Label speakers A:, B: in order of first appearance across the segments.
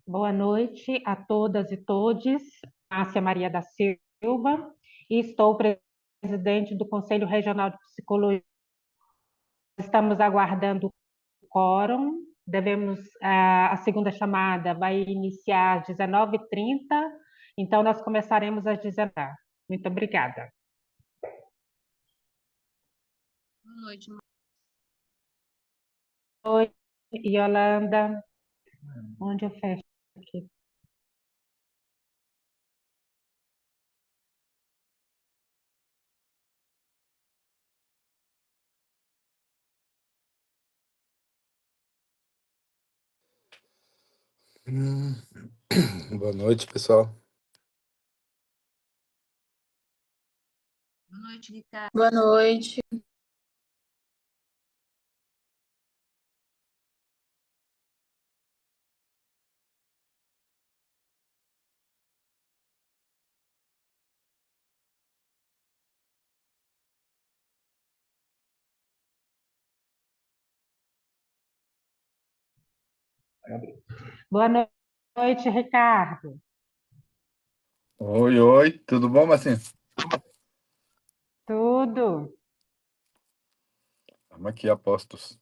A: Boa noite a todas e todes. Márcia Maria da Silva, e estou presidente do Conselho Regional de Psicologia. Estamos aguardando o quórum. A segunda chamada vai iniciar às 19h30, então nós começaremos às 19h. Muito obrigada.
B: Boa noite.
A: Oi, Yolanda. Onde eu fecho aqui?
C: Hum. Boa noite, pessoal.
B: Boa noite, Ricardo.
D: Boa noite.
A: Boa noite, Ricardo.
C: Oi, oi, tudo bom, Marcinho?
A: Tudo.
C: Estamos aqui, apostos.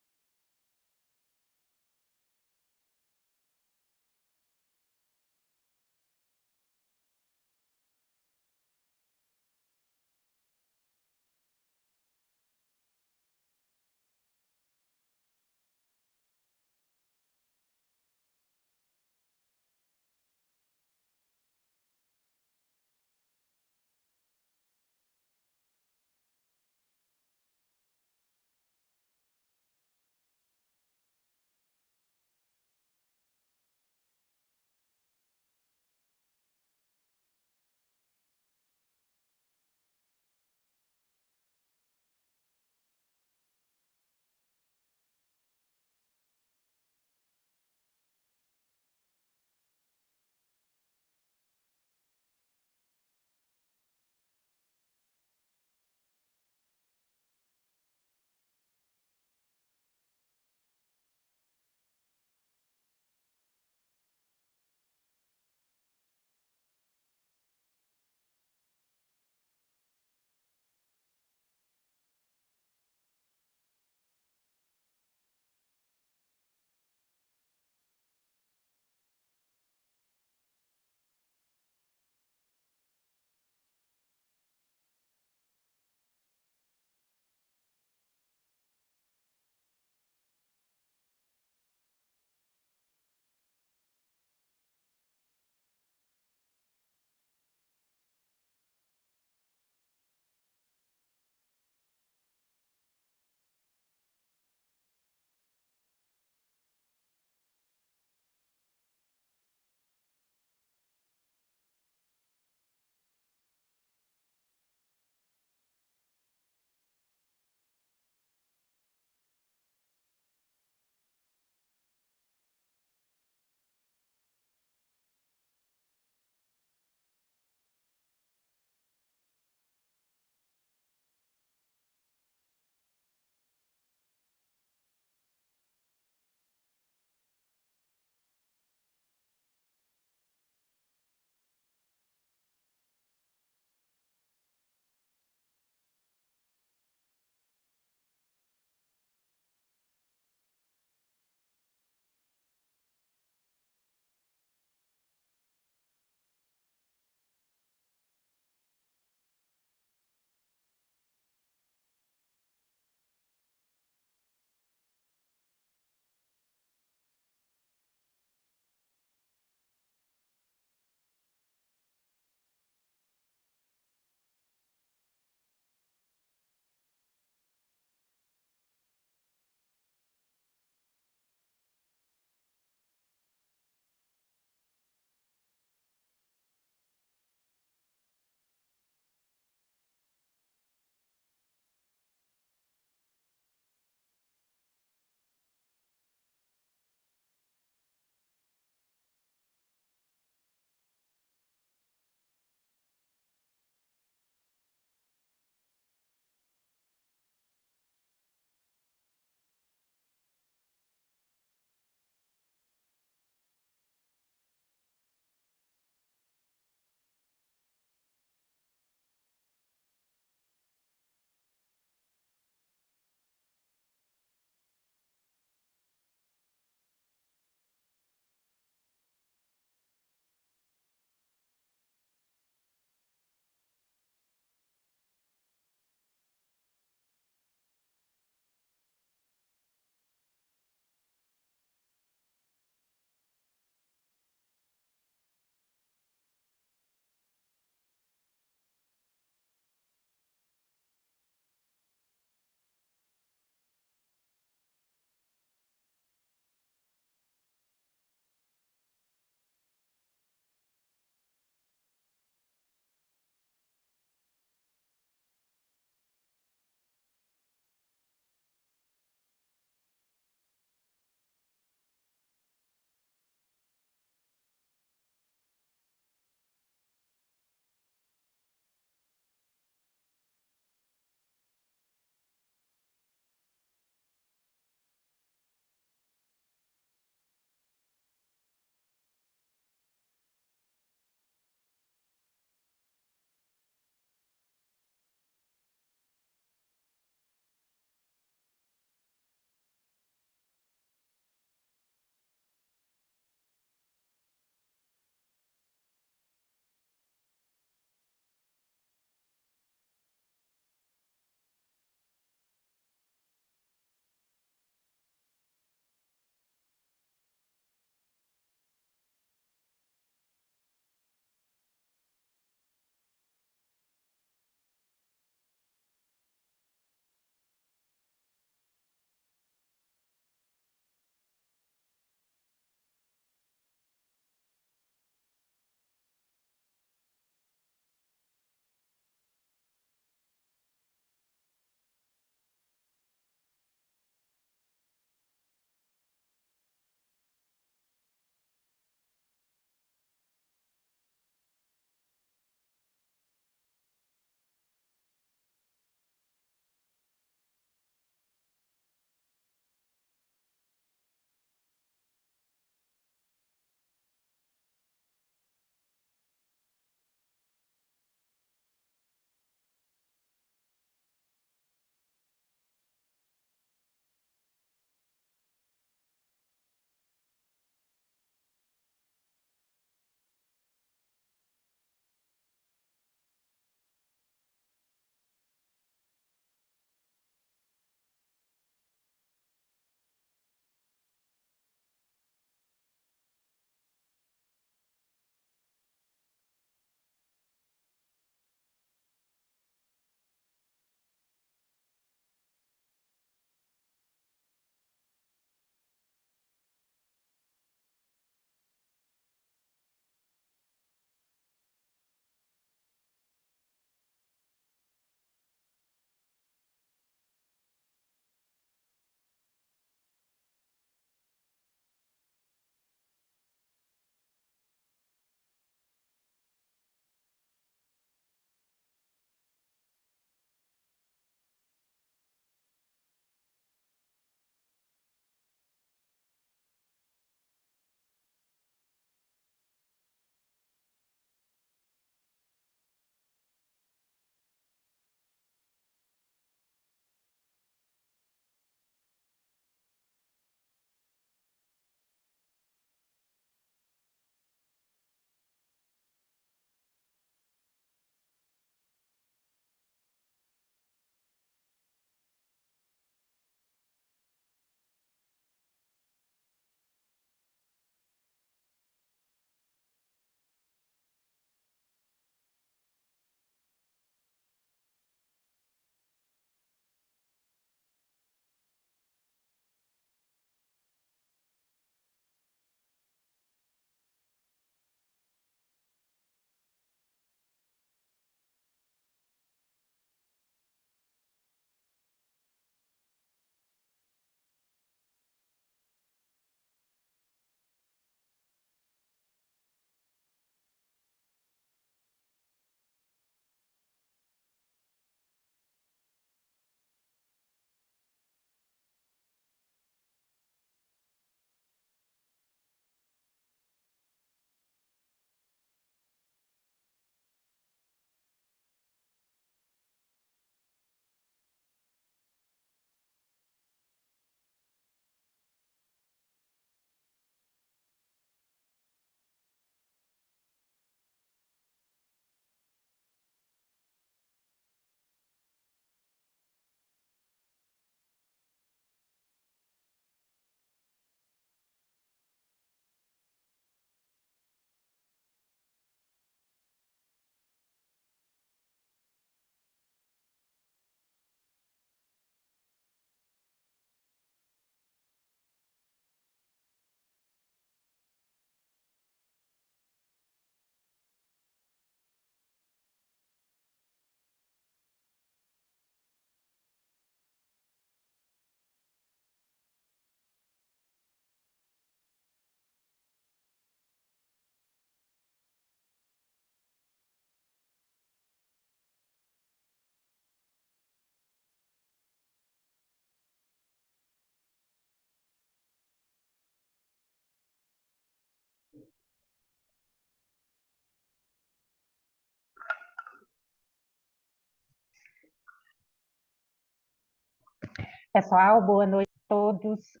A: Pessoal, boa noite a todos.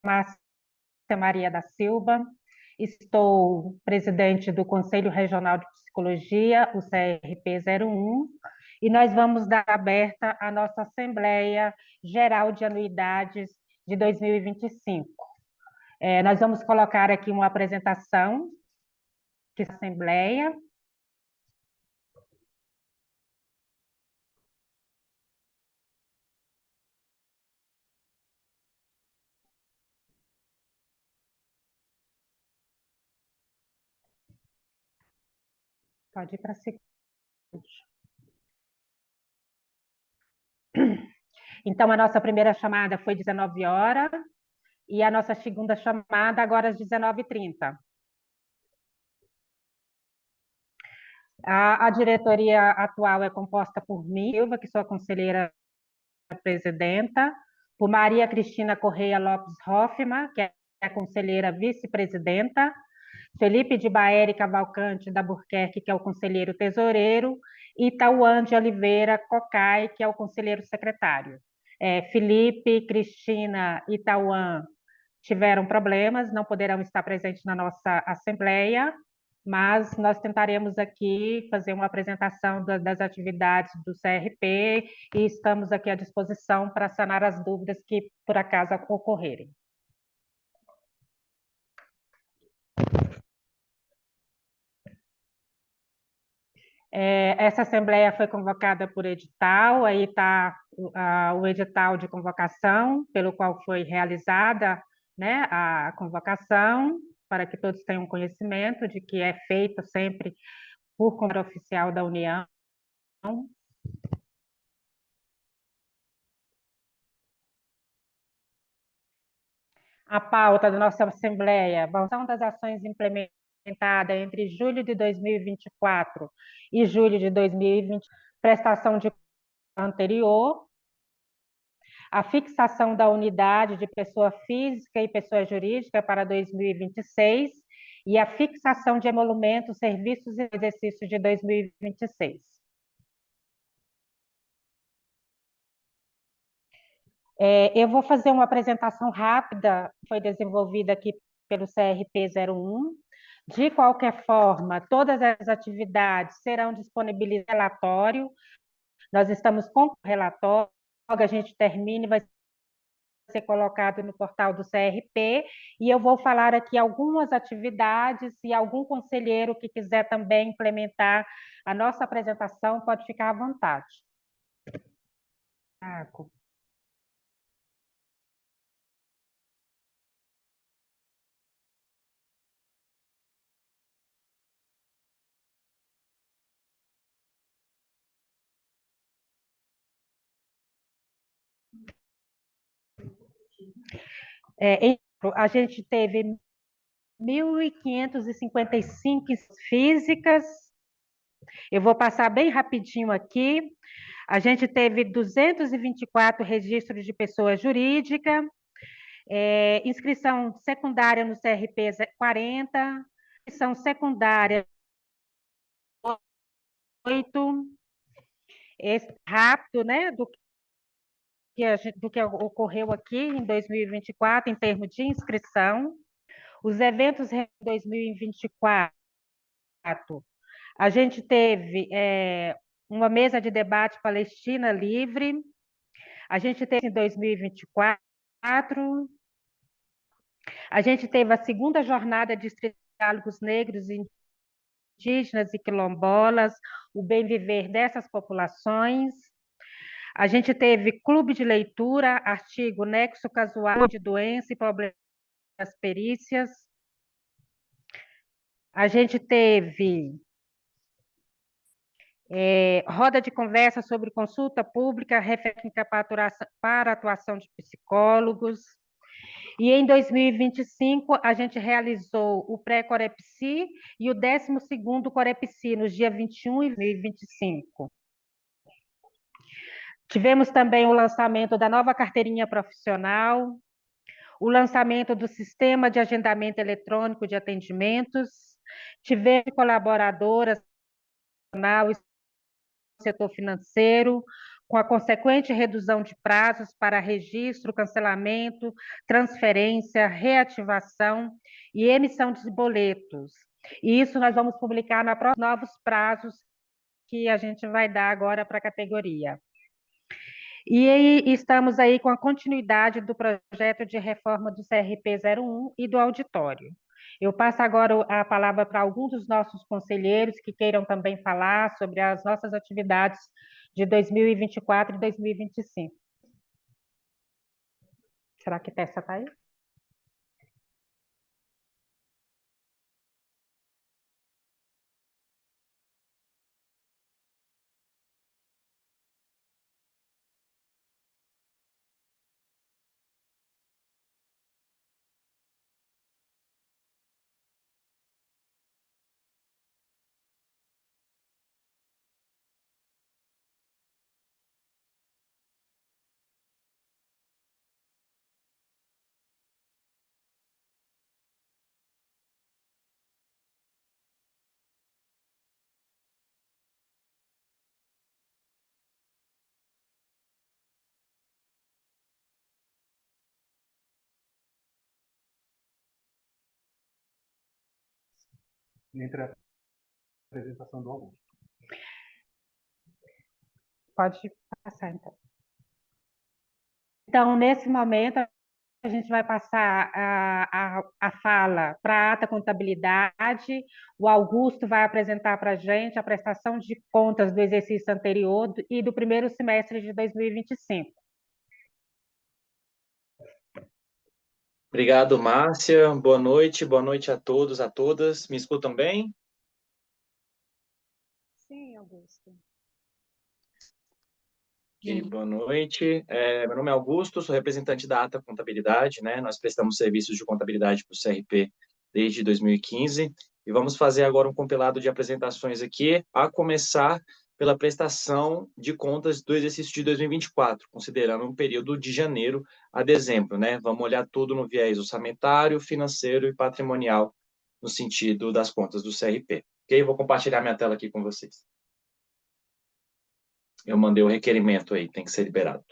A: Márcia Maria da Silva, estou presidente do Conselho Regional de Psicologia, o CRP 01, e nós vamos dar aberta a nossa Assembleia Geral de Anuidades de 2025. Nós vamos colocar aqui uma apresentação da Assembleia. Pode ir para a segunda. Então, a nossa primeira chamada foi 19 horas e a nossa segunda chamada agora às 19h30. A diretoria atual é composta por mim, Silva, que sou a conselheira presidenta, por Maria Cristina Correia Lopes Hoffmann, que é a conselheira vice-presidenta, Felipe de Baeri Cavalcante da Burquerque, que é o conselheiro tesoureiro, e Tauan de Oliveira Cocai, que é o conselheiro secretário. Felipe, Cristina e Tauan tiveram problemas, não poderão estar presentes na nossa assembleia, mas nós tentaremos aqui fazer uma apresentação das atividades do CRP e estamos aqui à disposição para sanar as dúvidas que por acaso ocorrerem. Essa assembleia foi convocada por edital, aí está o edital de convocação, pelo qual foi realizada, né, a convocação, para que todos tenham conhecimento de que é feita sempre por Câmara Oficial da União. A pauta da nossa Assembleia, avaliação das ações implementadas entre julho de 2024 e julho de 2020, prestação de anterior, a fixação da unidade de pessoa física e pessoa jurídica para 2026 e a fixação de emolumentos, serviços e exercícios de 2026. Eu vou fazer uma apresentação rápida, foi desenvolvida aqui pelo CRP 01. De qualquer forma, todas as atividades serão disponibilizadas no relatório. Nós estamos com o relatório, a gente termine, vai ser colocado no portal do CRP, e eu vou falar aqui algumas atividades, e algum conselheiro que quiser também implementar a nossa apresentação, pode ficar à vontade. Marco. A gente teve 1.555 físicas. Eu vou passar bem rapidinho aqui. A gente teve 224 registros de pessoa jurídica, inscrição secundária no CRP 40, inscrição secundária 8, rápido, né, do que ocorreu aqui em 2024, em termos de inscrição. Os eventos em 2024, a gente teve uma mesa de debate Palestina Livre, a gente teve em 2024, a gente teve a segunda jornada de diálogos negros, indígenas e quilombolas, o bem viver dessas populações. A gente teve clube de leitura, artigo Nexo Casual de Doença e Problemas das Perícias. A gente teve roda de conversa sobre consulta pública, técnica para atuação de psicólogos. E em 2025, a gente realizou o pré-Corepsi e o 12º Corepsi, nos dias 21 e 2025. Tivemos também o lançamento da nova carteirinha profissional, o lançamento do sistema de agendamento eletrônico de atendimentos, tivemos colaboradoras no setor financeiro, com a consequente redução de prazos para registro, cancelamento, transferência, reativação e emissão de boletos. E isso nós vamos publicar na próxima novos prazos que a gente vai dar agora para a categoria. E aí, estamos aí com a continuidade do projeto de reforma do CRP 01 e do auditório. Eu passo agora a palavra para alguns dos nossos conselheiros que queiram também falar sobre as nossas atividades de 2024 e 2025. Será que Tessa está aí?
D: Entre a apresentação do Augusto.
A: Pode passar, então. Então, nesse momento, a gente vai passar a fala para a ata contabilidade. O Augusto vai apresentar para a gente a prestação de contas do exercício anterior e do primeiro semestre de 2025.
E: Obrigado, Márcia. Boa noite a todos, a todas. Me escutam bem?
A: Sim, Augusto.
E: Boa noite. Meu nome é Augusto, sou representante da Ata Contabilidade, né? Nós prestamos serviços de contabilidade para o CRP desde 2015 e vamos fazer agora um compilado de apresentações aqui, a começar pela prestação de contas do exercício de 2024, considerando um período de janeiro a dezembro, né? Vamos olhar tudo no viés orçamentário, financeiro e patrimonial, no sentido das contas do CRP. Ok? Vou compartilhar minha tela aqui com vocês. Eu mandei o requerimento aí, tem que ser liberado.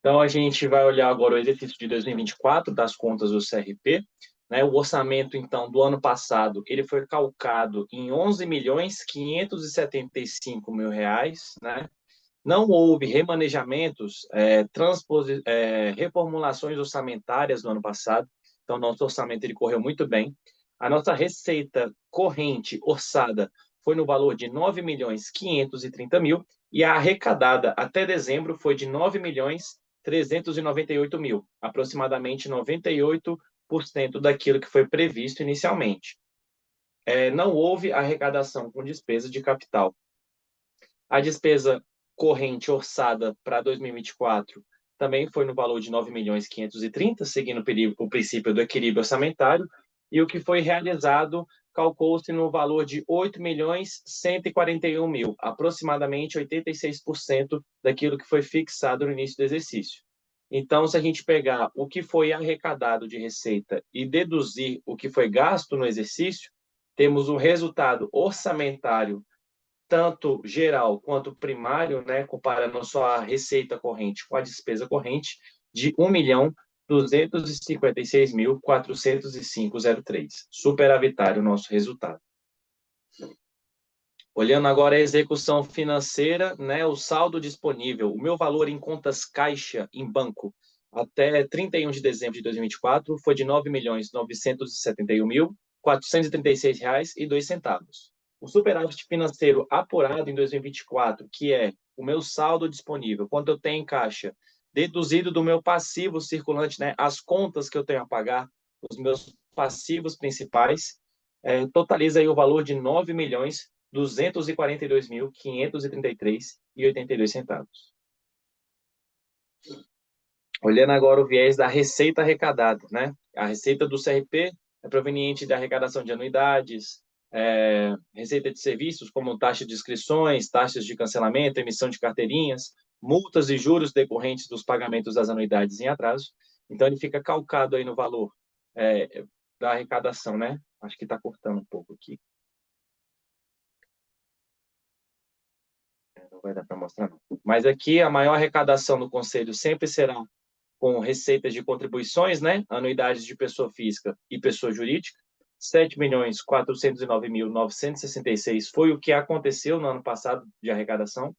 E: Então, a gente vai olhar agora o exercício de 2024 das contas do CRP. Né? O orçamento, então, do ano passado, ele foi calcado em R$ 11.575.000, né? Não houve remanejamentos, reformulações orçamentárias no ano passado, então, nosso orçamento ele correu muito bem. A nossa receita corrente orçada foi no valor de R$ 9.530.000 e a arrecadada até dezembro foi de R$ 9.398.000, aproximadamente 98% daquilo que foi previsto inicialmente. Não houve arrecadação com despesa de capital. A despesa corrente orçada para 2024 também foi no valor de 9.530.000, seguindo o princípio do equilíbrio orçamentário, e o que foi realizado calculou-se no valor de 8.141.000, aproximadamente 86% daquilo que foi fixado no início do exercício. Então, se a gente pegar o que foi arrecadado de receita e deduzir o que foi gasto no exercício, temos um resultado orçamentário tanto geral quanto primário, né, comparando só a receita corrente com a despesa corrente, de R$ 1.256.405,03. Superavitário o nosso resultado. Olhando agora a execução financeira, né, o saldo disponível, o meu valor em contas caixa em banco até 31 de dezembro de 2024 foi de R$ 9.971.436,02. O superávit financeiro apurado em 2024, que é o meu saldo disponível, quanto eu tenho em caixa, deduzido do meu passivo circulante, né, as contas que eu tenho a pagar, os meus passivos principais, totaliza aí o valor de R$ 242.533,82 Olhando agora o viés da receita arrecadada, né? A receita do CRP é proveniente da arrecadação de anuidades, receita de serviços como taxa de inscrições, taxas de cancelamento, emissão de carteirinhas, multas e juros decorrentes dos pagamentos das anuidades em atraso. Então, ele fica calcado aí no valor da arrecadação, né? Acho que está cortando um pouco aqui. Não vai dar para mostrar, não. Mas aqui, a maior arrecadação do Conselho sempre será com receitas de contribuições, né? Anuidades de pessoa física e pessoa jurídica. 7.409.966 foi o que aconteceu no ano passado de arrecadação.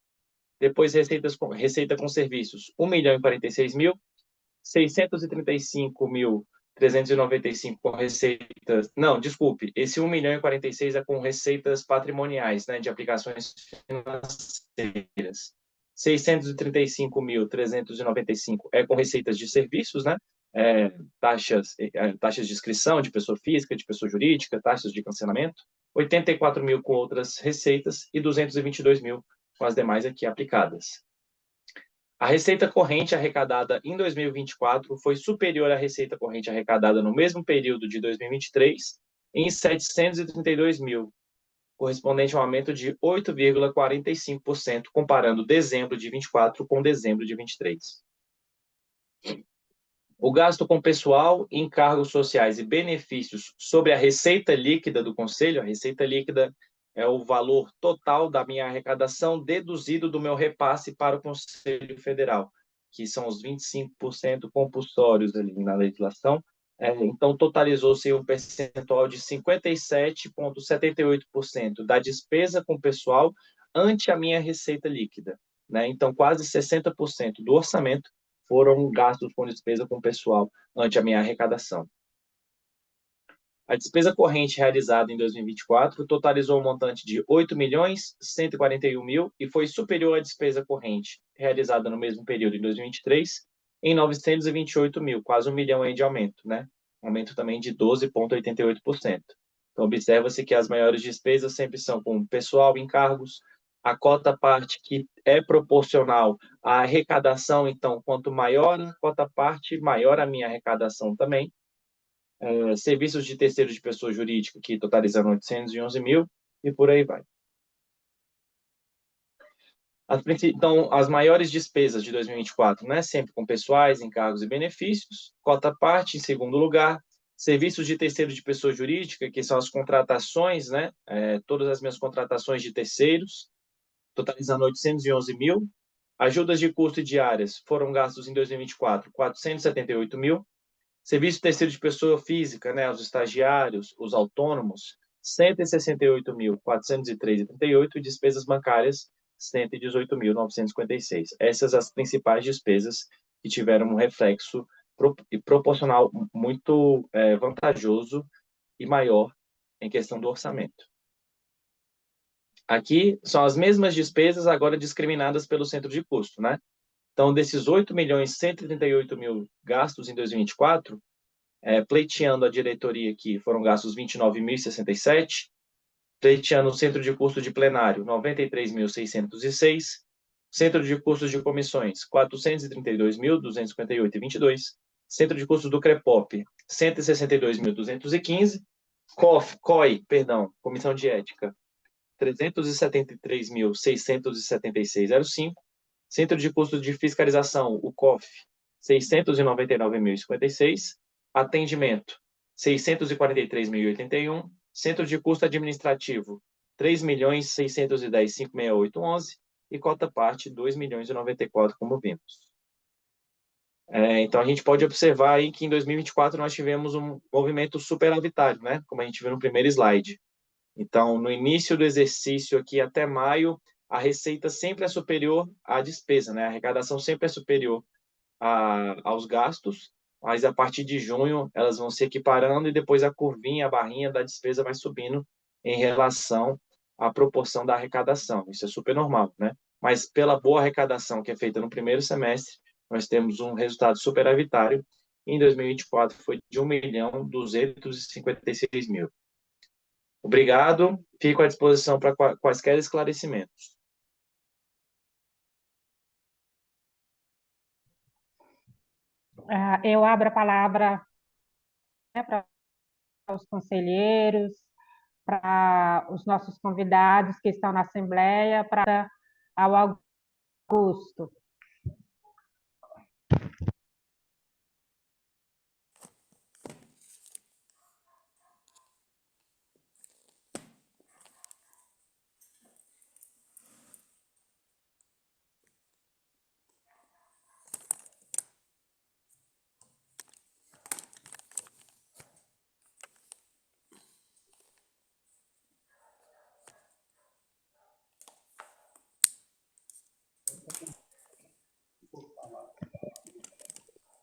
E: Depois, receita com serviços, 1.046.000. 635.395 com receitas... Não, desculpe, esse 1.046 é com receitas patrimoniais, né, de aplicações financeiras. 635.395 é com receitas de serviços, né, taxas de inscrição de pessoa física, de pessoa jurídica, taxas de cancelamento. 84.000 com outras receitas e 222.000 com as demais aqui aplicadas. A receita corrente arrecadada em 2024 foi superior à receita corrente arrecadada no mesmo período de 2023, em 732.000, correspondente a um aumento de 8,45%, comparando dezembro de 24 com dezembro de 23. O gasto com pessoal, encargos sociais e benefícios sobre a receita líquida do Conselho, a receita líquida é o valor total da minha arrecadação deduzido do meu repasse para o Conselho Federal, que são os 25% compulsórios ali na legislação. Então, totalizou-se um percentual de 57,78% da despesa com pessoal ante a minha receita líquida, né? Então, quase 60% do orçamento foram gastos com despesa com pessoal ante a minha arrecadação. A despesa corrente realizada em 2024 totalizou um montante de 8.141.000 e foi superior à despesa corrente realizada no mesmo período em 2023 em 928.000, quase 1 milhão aí de aumento, né? Aumento também de 12,88%. Então, observa-se que as maiores despesas sempre são com pessoal, encargos, a cota-parte que é proporcional à arrecadação, então, quanto maior a cota-parte, maior a minha arrecadação também. Serviços de terceiro de pessoa jurídica, que totalizam 811.000, e por aí vai. Então, as maiores despesas de 2024, né? Sempre com pessoais, encargos e benefícios. Cota-parte, em segundo lugar. Serviços de terceiro de pessoa jurídica, que são as contratações, né? Todas as minhas contratações de terceiros, totalizando 811.000. Ajudas de custo e diárias foram gastos em 2024, 478.000. Serviço terceiro de pessoa física, né, os estagiários, os autônomos, 168.403,38 e despesas bancárias, 118.956. Essas as principais despesas que tiveram um reflexo proporcional muito vantajoso e maior em questão do orçamento. Aqui são as mesmas despesas, agora discriminadas pelo centro de custo, né? Então, desses 8.138.000 gastos em 2024, pleiteando a diretoria aqui, foram gastos 29.067, pleiteando o centro de custo de plenário, 93.606, centro de custos de comissões, 432.258,22, centro de custos do CREPOP, 162.215, comissão de ética, 373.676,05, centro de custos de fiscalização, o COF, 699.056, atendimento, 643.081, centro de custo administrativo, 3.610.568,11 e cota-parte, 2.094, como vimos. Então, a gente pode observar aí que em 2024 nós tivemos um movimento superavitário, né? Como a gente viu no primeiro slide. Então, no início do exercício aqui até maio, a receita sempre é superior à despesa, né? A arrecadação sempre é superior aos gastos, mas a partir de junho elas vão se equiparando e depois a curvinha, a barrinha da despesa vai subindo em relação à proporção da arrecadação. Isso é super normal, né? Mas pela boa arrecadação que é feita no primeiro semestre, nós temos um resultado superavitário. Em 2024 foi de 1.256.000. Obrigado, fico à disposição para quaisquer esclarecimentos.
A: Eu abro a palavra, né, para os conselheiros, para os nossos convidados que estão na Assembleia, para ao Augusto.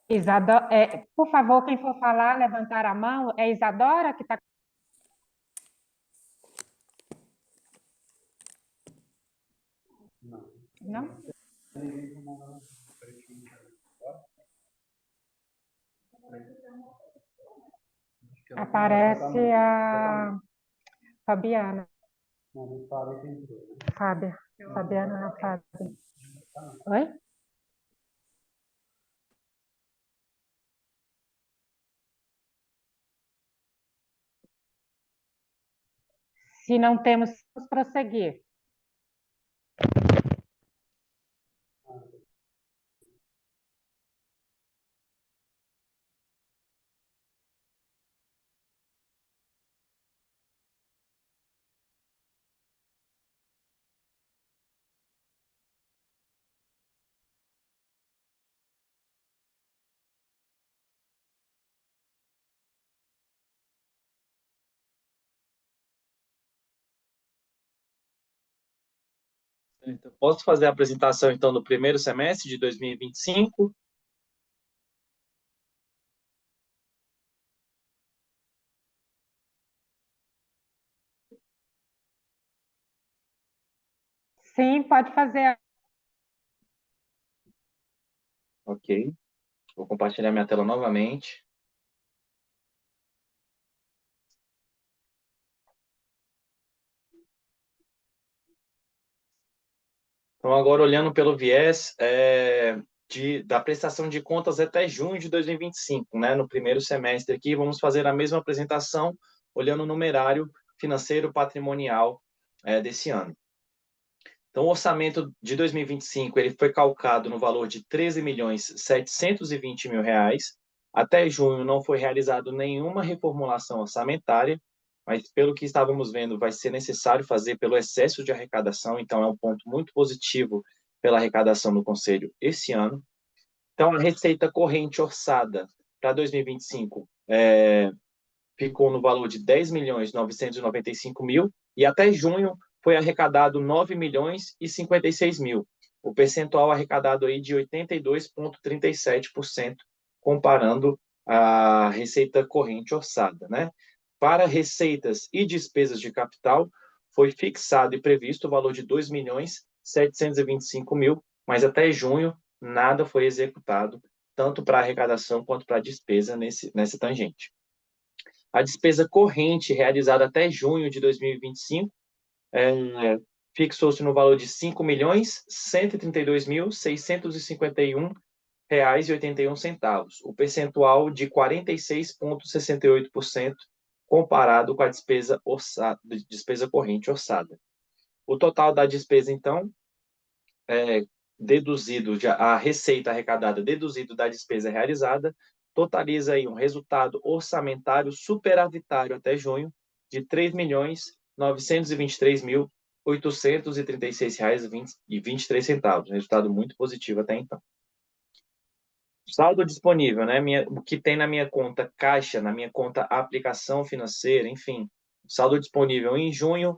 A: Isadora, por favor, quem for falar, levantar a mão. É Isadora que está. Não? Aparece a Fabiana. Fábia. Fabiana, não, Fábia. Oi? Se não temos, vamos prosseguir.
E: Posso fazer a apresentação, então, do primeiro semestre de 2025?
A: Sim, pode fazer.
E: Ok. Vou compartilhar minha tela novamente. Então, agora olhando pelo viés da prestação de contas até junho de 2025, né? No primeiro semestre aqui, vamos fazer a mesma apresentação, olhando o numerário financeiro patrimonial desse ano. Então, o orçamento de 2025 ele foi calcado no valor de R$ 13.720.000. Até junho não foi realizado nenhuma reformulação orçamentária, mas pelo que estávamos vendo, vai ser necessário fazer pelo excesso de arrecadação, então é um ponto muito positivo pela arrecadação do Conselho esse ano. Então, a receita corrente orçada para 2025 ficou no valor de R$ 10.995.000 e até junho foi arrecadado R$ 9.056.000. O percentual arrecadado aí de 82,37%, comparando a receita corrente orçada, né? Para receitas e despesas de capital, foi fixado e previsto o valor de R$ 2.725.000, mas até junho nada foi executado, tanto para arrecadação quanto para despesa nessa tangente. A despesa corrente realizada até junho de 2025 fixou-se no valor de R$ 5.132.651,81. O percentual de 46,68% comparado com a despesa corrente orçada. O total da despesa, então, a receita arrecadada deduzido da despesa realizada, totaliza aí um resultado orçamentário superavitário até junho de R$ 3.923.836,23. Resultado muito positivo até então. Saldo disponível, né? O que tem na minha conta caixa, na minha conta aplicação financeira, enfim. Saldo disponível em junho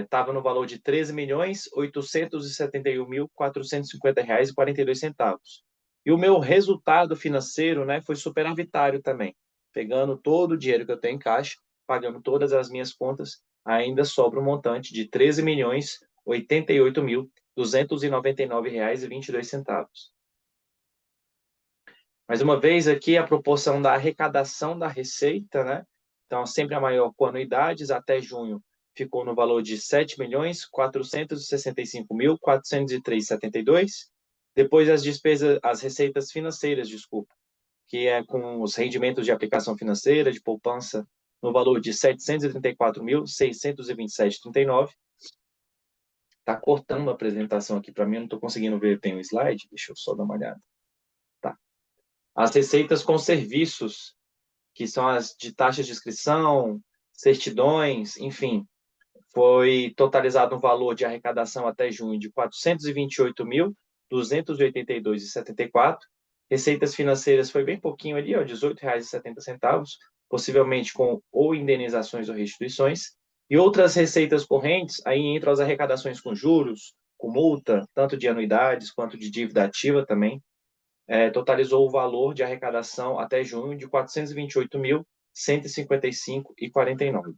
E: estava no valor de R$ 13.871.450,42. E o meu resultado financeiro, né, foi superavitário também. Pegando todo o dinheiro que eu tenho em caixa, pagando todas as minhas contas, ainda sobra um montante de R$ 13.088.299,22. Mais uma vez aqui a proporção da arrecadação da receita, né? Então, sempre a maior com anuidades, até junho ficou no valor de R$ 7.465.403,72. Depois as despesas, as receitas financeiras, desculpa, que é com os rendimentos de aplicação financeira, de poupança, no valor de R$ 734.627,39. Está cortando a apresentação aqui para mim, eu não estou conseguindo ver bem o slide. Deixa eu só dar uma olhada. Tá. As receitas com serviços, que são as de taxas de inscrição, certidões, enfim, foi totalizado um valor de arrecadação até junho de R$ 428.282,74. Receitas financeiras foi bem pouquinho ali, ó, R$ 18,70, possivelmente com ou indenizações ou restituições. E outras receitas correntes, aí entram as arrecadações com juros, com multa, tanto de anuidades quanto de dívida ativa também, totalizou o valor de arrecadação até junho de R$ 428.155,49.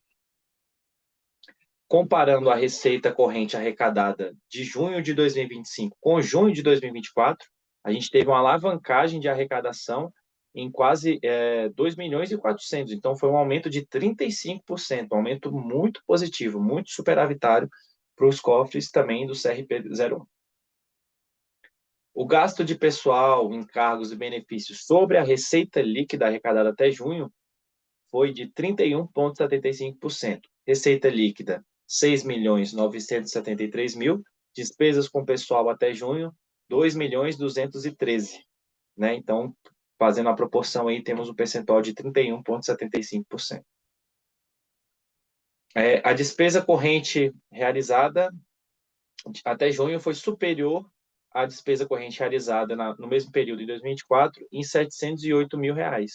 E: Comparando a receita corrente arrecadada de junho de 2025 com junho de 2024, a gente teve uma alavancagem de arrecadação em quase 2.400.000. Então, foi um aumento de 35%, um aumento muito positivo, muito superavitário para os cofres também do CRP01. O gasto de pessoal, encargos e benefícios sobre a receita líquida arrecadada até junho foi de 31,75%. Receita líquida, 6.973.000. Despesas com pessoal até junho, 2.213.000. Né? Então, fazendo a proporção aí, temos um percentual de 31,75%. A despesa corrente realizada até junho foi superior à despesa corrente realizada no mesmo período, em 2024, em R$ 708.000,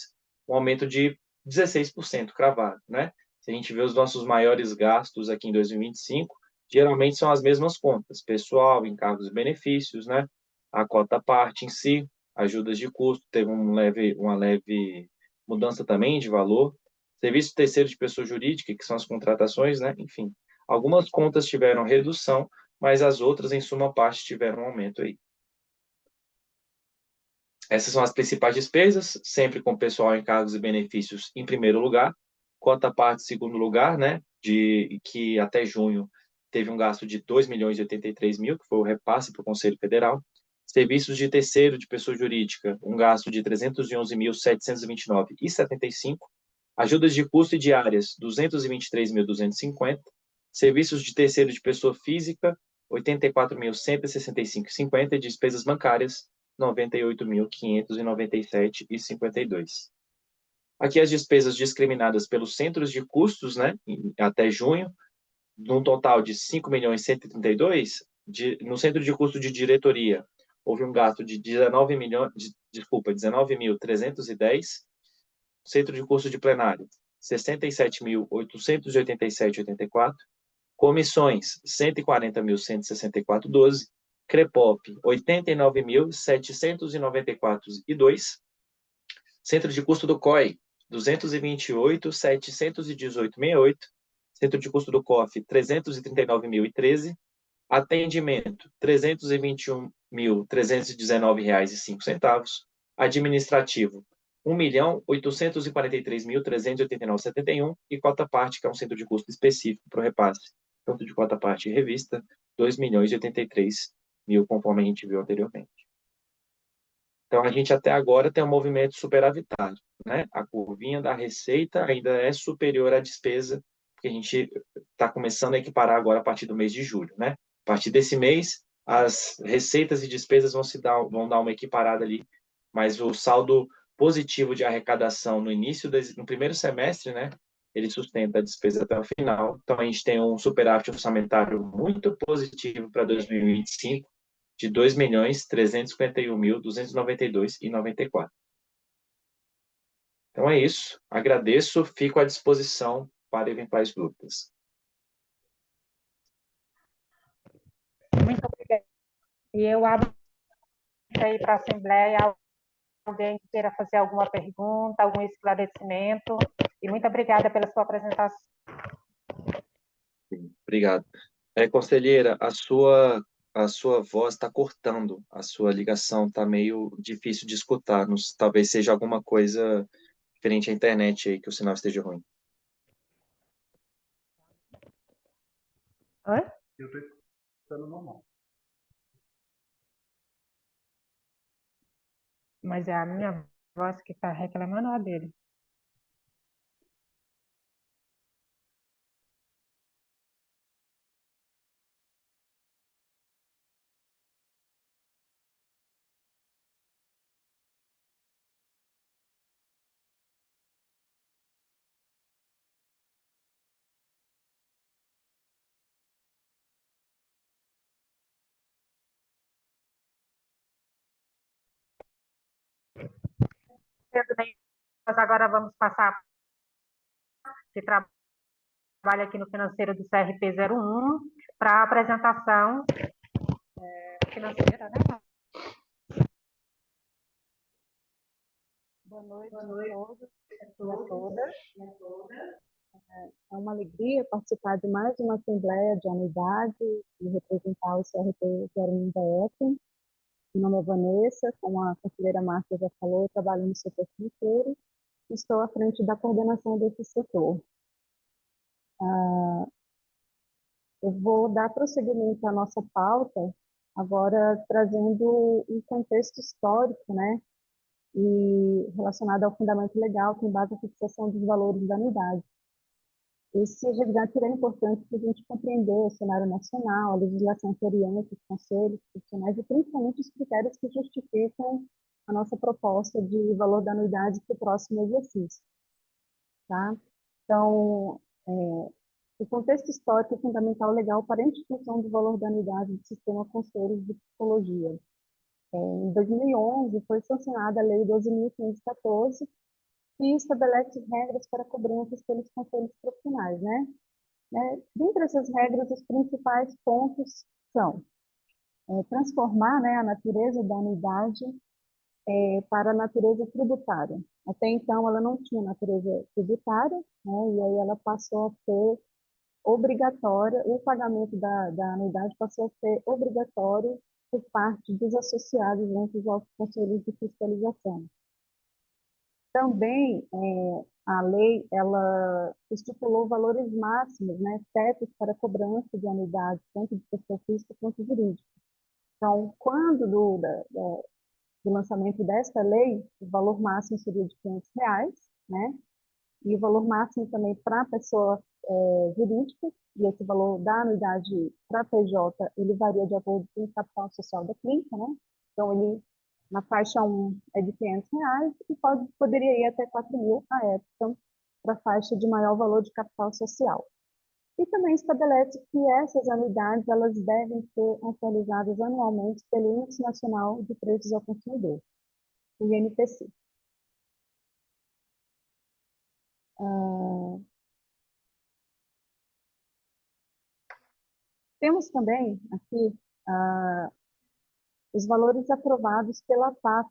E: um aumento de 16% cravado, né? Se a gente vê os nossos maiores gastos aqui em 2025, geralmente são as mesmas contas, pessoal, encargos e benefícios, né? A cota parte em si, ajudas de custo, teve uma leve mudança também de valor, serviço terceiro de pessoa jurídica, que são as contratações, né? Enfim, algumas contas tiveram redução, mas as outras, em suma parte, tiveram um aumento aí. Essas são as principais despesas, sempre com pessoal, encargos e benefícios em primeiro lugar, cota parte em segundo lugar, né, que até junho teve um gasto de 2.083.000, que foi o repasse para o Conselho Federal. Serviços de terceiro de pessoa jurídica, um gasto de 311.729,75. Ajudas de custo e diárias, 223.250. Serviços de terceiro de pessoa física, 84.165,50. E despesas bancárias, 98.597,52. Aqui as despesas discriminadas pelos centros de custos, né, até junho, num total de 5.132.000, no centro de custo de diretoria, houve um gasto de 19.310. Centro de custo de plenário, 67.887,84. Comissões, 140.164,12. CREPOP, 89.794,2. Centro de custo do COI, 228.718,68. Centro de custo do COF, 339.013. Atendimento, R$ 321.319,05. Administrativo, R$ 1.843.389,71. E cota parte, que é um centro de custo específico para o repasse, tanto de cota parte e revista, R$ 2.083.000, conforme a gente viu anteriormente. Então, a gente até agora tem um movimento superavitário, né? A curvinha da receita ainda é superior à despesa, porque a gente está começando a equiparar agora a partir do mês de julho, né? A partir desse mês, as receitas e despesas vão dar uma equiparada ali, mas o saldo positivo de arrecadação no primeiro semestre, né? Ele sustenta a despesa até o final. Então, a gente tem um superávit orçamentário muito positivo para 2025, de R$ 2.351.292,94. Então é isso. Agradeço, fico à disposição para eventuais dúvidas.
A: Muito obrigada. E eu abro aí para a Assembleia, alguém que queira fazer alguma pergunta, algum esclarecimento. E muito obrigada pela sua apresentação.
E: Obrigado. Conselheira, a sua voz está cortando, a sua ligação está meio difícil de escutar. Talvez seja alguma coisa diferente à internet aí, que o sinal esteja ruim.
A: Oi?
D: Eu estou escutando normal.
A: Mas é a minha voz que está reclamando ou a dele? Tudo bem. Nós agora vamos passar que trabalha aqui no financeiro do CRP 01 para a apresentação financeira, né?
F: Boa noite a todos e a todas. É uma alegria participar de mais uma assembleia de anuidade e representar o CRP 01 DF. Meu nome é Vanessa, como a conselheira Márcia já falou, eu trabalho no setor financeiro e estou à frente da coordenação desse setor. Eu vou dar prosseguimento à nossa pauta, agora trazendo um contexto histórico, né, e relacionado ao fundamento legal que embasa a fixação dos valores da anuidade. Esse resgate é importante para a gente compreender o cenário nacional, a legislação que orienta os conselhos profissionais e principalmente os critérios que justificam a nossa proposta de valor da anuidade para o próximo exercício. Tá? Então, o contexto histórico é fundamental legal para a instituição do valor da anuidade do sistema conselhos de psicologia. Em 2011, foi sancionada a Lei 12.514, que estabelece regras para cobranças pelos conselhos profissionais, né? Dentre essas regras, os principais pontos são transformar, né, a natureza da anuidade para a natureza tributária. Até então, ela não tinha natureza tributária, né, e aí ela passou a ser obrigatória, o pagamento da anuidade passou a ser obrigatório por parte dos associados entre os conselhos de fiscalização. Também a lei ela estipulou valores máximos, né, tetos para cobrança de anuidade, tanto de pessoa física quanto jurídica. Então, quando do lançamento desta lei, o valor máximo seria de R$ 500, né, e o valor máximo também para a pessoa jurídica, e esse valor da anuidade para a PJ, ele varia de acordo com o capital social da clínica, né? Então, ele, na faixa 1 é de R$ 500 e poderia ir até 4.000 à época para a faixa de maior valor de capital social. E também estabelece que essas anuidades elas devem ser atualizadas anualmente pelo Índice Nacional de Preços ao Consumidor, o INPC. Temos também aqui os valores aprovados pela PAF,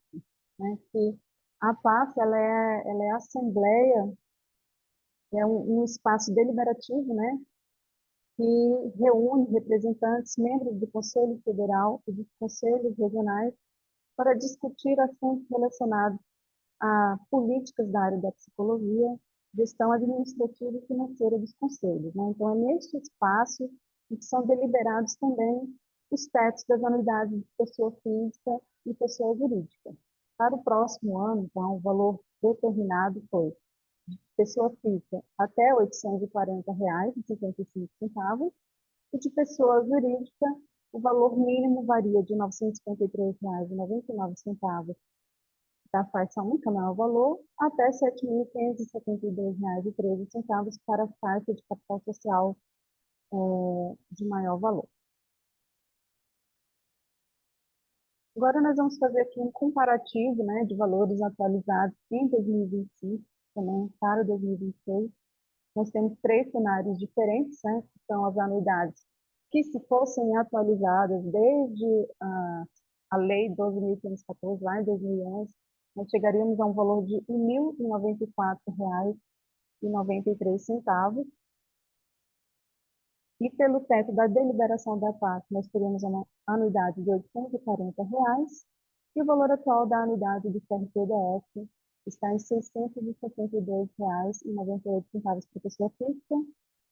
F: né, que a PAF ela é a assembleia, é um espaço deliberativo, né, que reúne representantes, membros do Conselho Federal e dos Conselhos Regionais para discutir assuntos relacionados a políticas da área da psicologia, gestão administrativa e financeira dos conselhos, né? Então, é neste espaço que são deliberados também os tetos das anuidades de pessoa física e pessoa jurídica. Para o próximo ano, então, o valor determinado foi de pessoa física até R$ 840,55 e de pessoa jurídica o valor mínimo varia de R$ 953,99 da faixa única, maior valor, até R$ 7.572,13 para a faixa de capital social de maior valor. Agora nós vamos fazer aqui um comparativo, né, de valores atualizados em 2025, também para 2026. Nós temos três cenários diferentes, né, que são as anuidades que, se fossem atualizadas desde a Lei 12.514, lá em 2011, nós chegaríamos a um valor de R$ 1.094,93. E pelo teto da deliberação da PAC, nós teríamos uma anuidade de R$ 840, e o valor atual da anuidade do CRPDF está em R$ 672,98 para pessoa física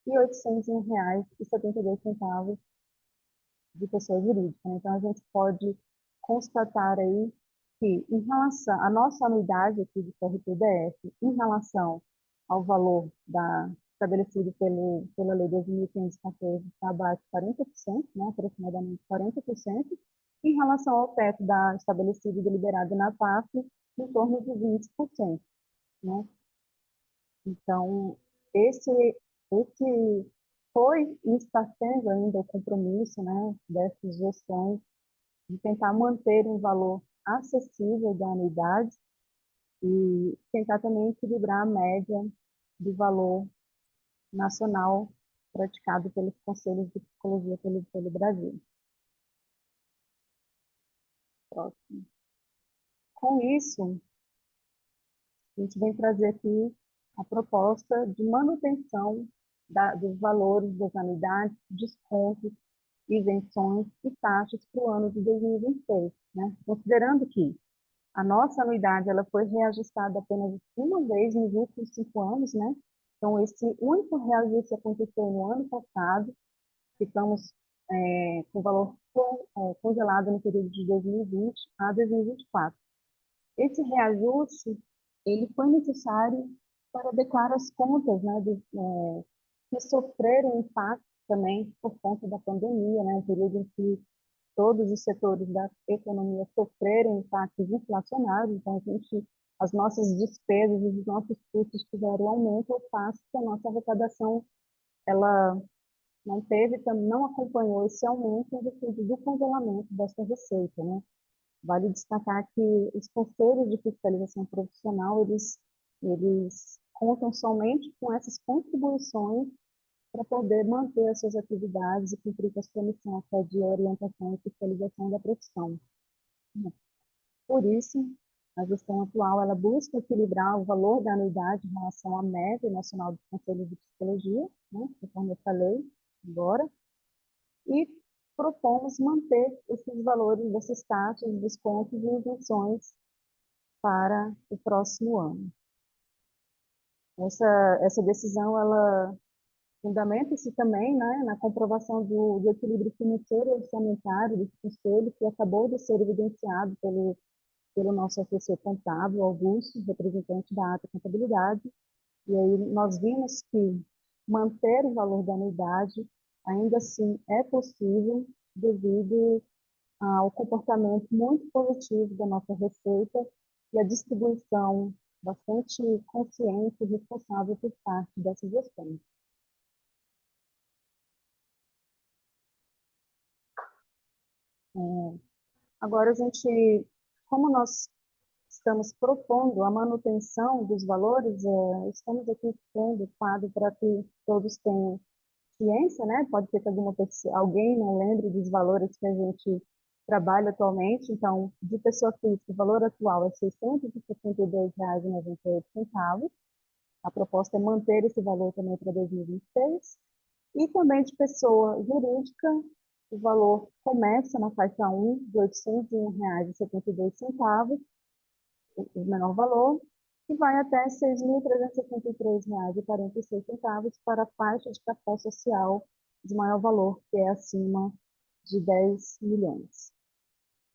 F: e R$ 801,72 de pessoa jurídica, né? Então, a gente pode constatar aí que, em relação à nossa anuidade aqui do CRPDF, em relação ao valor estabelecido pela Lei 2.514, está abaixo de 40%, né, aproximadamente 40%, em relação ao teto estabelecido e deliberado na PAF, em torno de 20%, né? Então, esse foi e está sendo ainda o compromisso, né, dessas gestões de tentar manter um valor acessível da anuidade e tentar também equilibrar a média do valor nacional praticado pelos conselhos de psicologia pelo Brasil. Próximo. Com isso, a gente vem trazer aqui a proposta de manutenção dos valores das anuidades, descontos, isenções e taxas para o ano de 2026, né? Considerando que a nossa anuidade ela foi reajustada apenas uma vez nos últimos 5 anos, né? Então, esse único reajuste aconteceu no ano passado, ficamos com o valor congelado no período de 2020 a 2024. Esse reajuste ele foi necessário para adequar as contas, né, que sofreram impacto também por conta da pandemia, né, um período em que todos os setores da economia sofreram impactos inflacionários, então as nossas despesas e os nossos custos tiveram aumento, ao passo que a nossa arrecadação ela não acompanhou esse aumento em virtude do congelamento dessa receita, né? Vale destacar que os conselhos de fiscalização profissional, eles contam somente com essas contribuições para poder manter as suas atividades e cumprir com a sua missão, que é de orientação e fiscalização da profissão. Por isso, a gestão atual ela busca equilibrar o valor da anuidade em relação à média nacional do Conselho de Psicologia, né, conforme eu falei agora, e propomos manter esses valores dessas taxas, descontos e isenções para o próximo ano. Essa decisão, ela fundamenta-se também, né, na comprovação do equilíbrio financeiro e orçamentário desse conselho, que acabou de ser evidenciado pelo nosso assessor contábil, Augusto, representante da Ata Contabilidade, e aí nós vimos que manter o valor da anuidade ainda assim é possível devido ao comportamento muito positivo da nossa receita e a distribuição bastante consciente e responsável por parte dessa gestão. Agora, como nós estamos propondo a manutenção dos valores, estamos aqui tendo quadro para que todos tenham ciência, né? Pode ser que alguém não lembre dos valores que a gente trabalha atualmente. Então, de pessoa física, o valor atual é R$ 662,98. A proposta é manter esse valor também para 2026. E também de pessoa jurídica, o valor começa na faixa 1 de R$ 801,72, o menor valor, e vai até R$ 6.363,46 para a faixa de capital social de maior valor, que é acima de 10 milhões.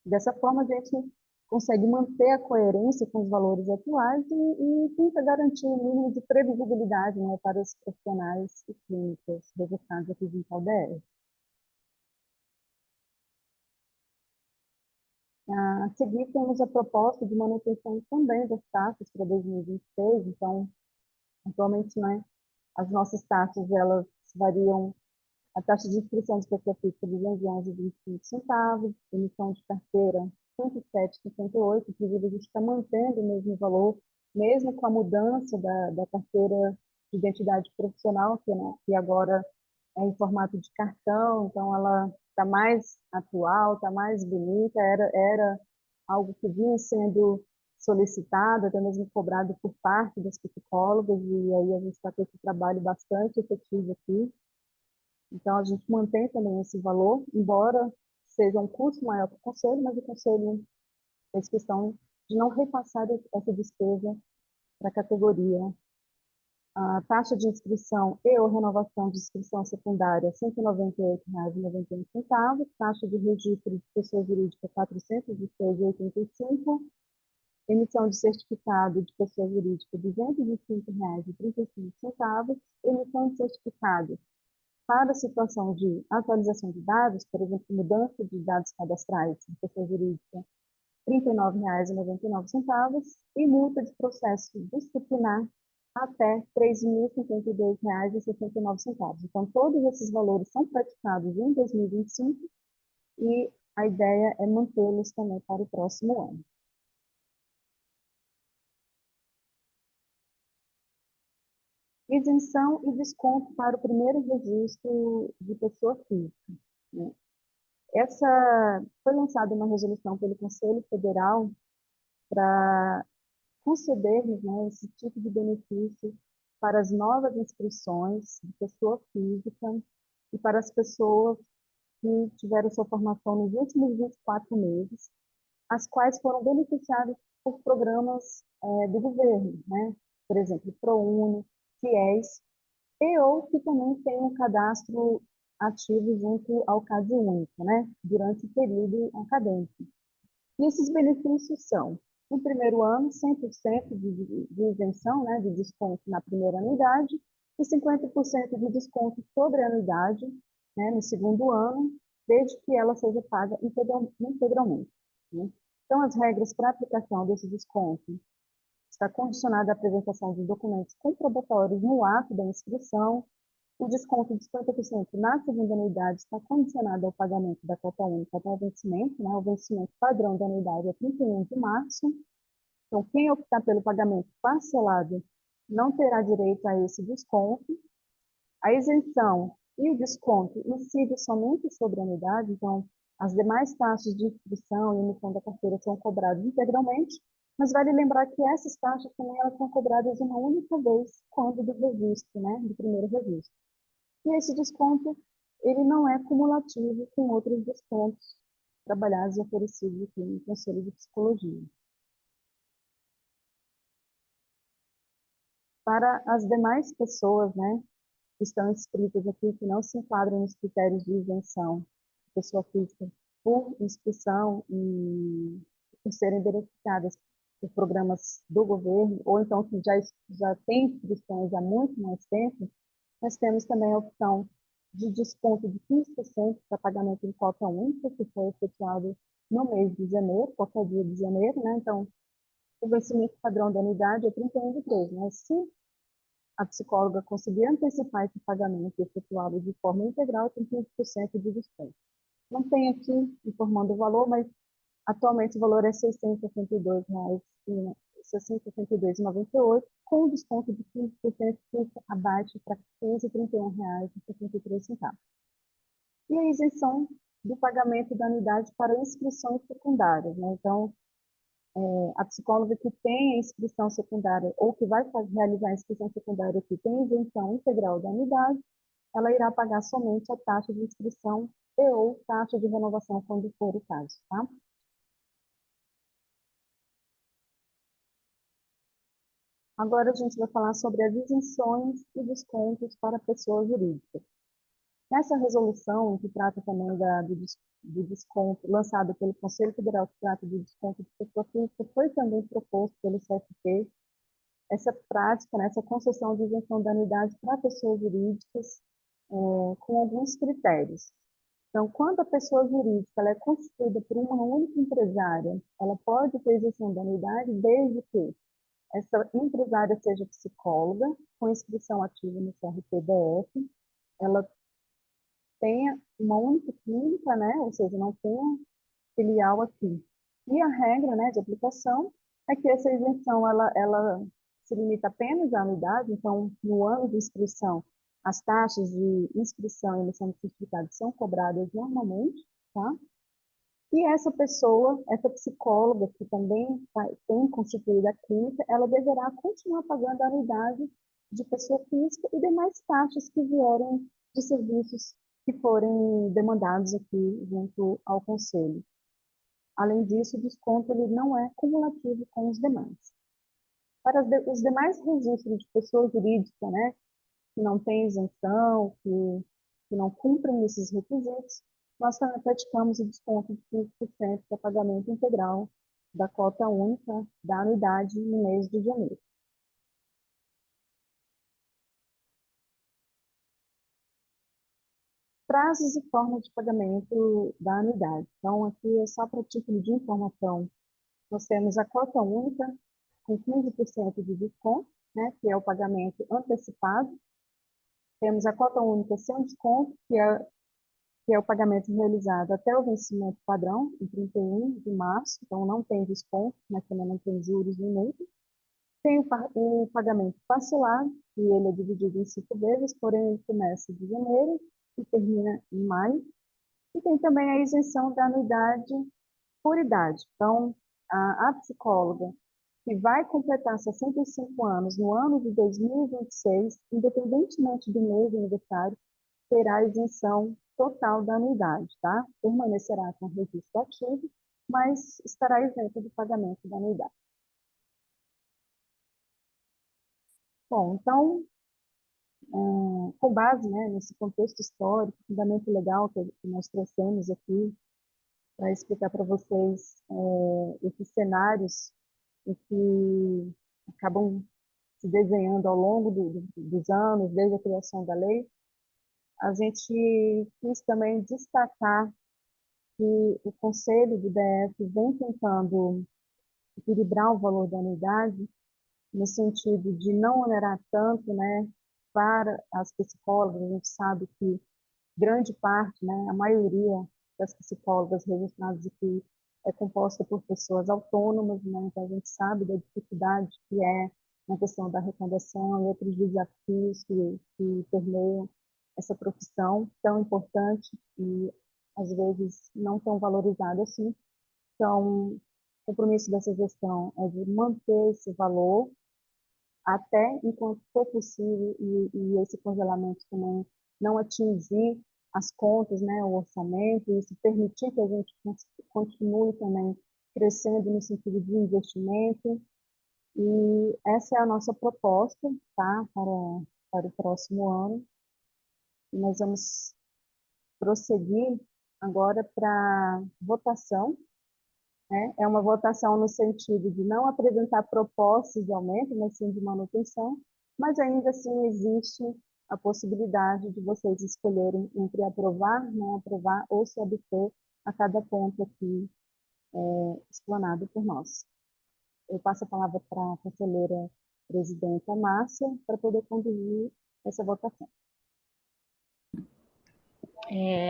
F: Dessa forma, a gente consegue manter a coerência com os valores atuais e tenta garantir um mínimo de previsibilidade, né, para os profissionais e clínicos registrados aqui em CalDR. A seguir, temos a proposta de manutenção também das taxas para 2026. Então, atualmente, né, as nossas taxas, elas variam. A taxa de inscrição de pessoa física de 211,25 centavos, emissão de carteira 107,58, inclusive a gente está mantendo o mesmo valor, mesmo com a mudança da carteira de identidade profissional, que agora é em formato de cartão, então ela está mais atual, está mais bonita, era algo que vinha sendo solicitado, até mesmo cobrado por parte das psicólogas, e aí a gente está com esse trabalho bastante efetivo aqui. Então, a gente mantém também esse valor, embora seja um custo maior para o Conselho, mas o Conselho fez questão de não repassar essa despesa para a categoria A taxa de inscrição e ou renovação de inscrição secundária, R$ 198,91. Taxa de registro de pessoa jurídica, R$ 406,85. Emissão de certificado de pessoa jurídica, R$ 205,35. Emissão de certificado para a situação de atualização de dados, por exemplo, mudança de dados cadastrais de pessoa jurídica, R$ 39,99. E multa de processo disciplinar até R$ 3.052,69. Então, todos esses valores são praticados em 2025 e a ideia é mantê-los também para o próximo ano. Isenção e desconto para o primeiro registro de pessoa física, né? Essa foi lançada uma resolução pelo Conselho Federal para concedermos, né, esse tipo de benefício para as novas inscrições de pessoa física e para as pessoas que tiveram sua formação nos últimos 24 meses, as quais foram beneficiadas por programas do governo, né? Por exemplo, ProUni, FIES, e ou que também tem um cadastro ativo junto ao CadÚnico, né? Durante o período acadêmico. E esses benefícios são, no primeiro ano, 100% de isenção, né, de desconto na primeira anuidade e 50% de desconto sobre a anuidade, né, no segundo ano, desde que ela seja paga integralmente, né? Então, as regras para aplicação desse desconto está condicionada à apresentação de documentos comprobatórios no ato da inscrição. O desconto de 50% na segunda anuidade está condicionado ao pagamento da cota única até o vencimento, né? O vencimento padrão da anuidade é 31 de março. Então, quem optar pelo pagamento parcelado não terá direito a esse desconto. A isenção e o desconto incidem somente sobre a anuidade, então, as demais taxas de inscrição e emissão da carteira são cobradas integralmente, mas vale lembrar que essas taxas também elas são cobradas uma única vez quando do registro, né? Do primeiro registro. E esse desconto, ele não é cumulativo com outros descontos trabalhados e oferecidos aqui no Conselho de Psicologia. Para as demais pessoas, né, que estão inscritas aqui, que não se enquadram nos critérios de isenção, pessoa física, por inscrição e por serem beneficiadas por programas do governo, ou então que já têm inscrições há muito mais tempo, nós temos também a opção de desconto de 15% para pagamento em cota única, que foi efetuado no mês de janeiro, qualquer dia de janeiro, né? Então, o vencimento padrão da unidade é 31 de 3, né? Se a psicóloga conseguir antecipar esse pagamento e efetuá-lo de forma integral, tem 15% de desconto. Não tem aqui informando o valor, mas atualmente o valor é R$ 662,98, com desconto de 15% fica abaixo para R$ 531,63. E a isenção do pagamento da anuidade para inscrições secundárias, né? Então, a psicóloga que tem a inscrição secundária ou que vai realizar a inscrição secundária que tem isenção integral da anuidade, ela irá pagar somente a taxa de inscrição e ou taxa de renovação, quando for o caso, tá? Agora a gente vai falar sobre as isenções e descontos para pessoas jurídicas. Nessa resolução, que trata também do desconto, lançada pelo Conselho Federal, que trata do desconto de pessoa física, foi também proposto pelo CFP essa prática, né, essa concessão de isenção da anuidade para pessoas jurídicas com alguns critérios. Então, quando a pessoa jurídica ela é constituída por uma única empresária, ela pode ter isenção da anuidade desde que essa empresária seja psicóloga, com inscrição ativa no CRPDF, ela tenha uma única clínica, né, ou seja, não tenha filial aqui. E a regra, né, de aplicação é que essa isenção ela se limita apenas à anuidade, então, no ano de inscrição, as taxas de inscrição e emissão de certificado são cobradas normalmente, tá? E essa pessoa, essa psicóloga que também tem constituído a clínica, ela deverá continuar pagando a anuidade de pessoa física e demais taxas que vierem de serviços que forem demandados aqui junto ao Conselho. Além disso, o desconto ele não é cumulativo com os demais. Para os demais registros de pessoa jurídica, né, que não têm isenção, que não cumprem esses requisitos, nós também praticamos o desconto de 15% para pagamento integral da cota única da anuidade no mês de janeiro. Prazos e formas de pagamento da anuidade. Então, aqui é só para título de informação. Nós temos a cota única com 15% de desconto, né, que é o pagamento antecipado. Temos a cota única sem desconto, que é o pagamento realizado até o vencimento padrão, em 31 de março, então não tem desconto, mas também não tem juros nem multa. Tem o pagamento parcelado, que ele é dividido em 5 vezes, porém ele começa de janeiro e termina em maio. E tem também a isenção da anuidade por idade. Então, a psicóloga que vai completar 65 anos no ano de 2026, independentemente do mês de aniversário, terá isenção total da anuidade, tá? Permanecerá com o registro ativo, mas estará isenta do pagamento da anuidade. Bom, então, com base, né, nesse contexto histórico, fundamento legal que nós trouxemos aqui, para explicar para vocês esses cenários em que acabam se desenhando ao longo dos anos, desde a criação da lei, a gente quis também destacar que o Conselho do DF vem tentando equilibrar o valor da anuidade, no sentido de não onerar tanto, né, para as psicólogas. A gente sabe que grande parte, né, a maioria das psicólogas registradas aqui é composta por pessoas autônomas, né, então a gente sabe da dificuldade que é na questão da arrecadação e outros desafios que permeiam essa profissão tão importante e às vezes não tão valorizada assim. Então, o compromisso dessa gestão é de manter esse valor até enquanto for possível e esse congelamento também não atingir as contas, né, o orçamento, e isso permitir que a gente continue também crescendo no sentido de investimento. E essa é a nossa proposta, tá, para o próximo ano. E nós vamos prosseguir agora para votação, né? É uma votação no sentido de não apresentar propostas de aumento, mas sim de manutenção, mas ainda assim existe a possibilidade de vocês escolherem entre aprovar, não aprovar ou se abster a cada ponto aqui explanado por nós. Eu passo a palavra para a conselheira presidenta Márcia para poder conduzir essa votação.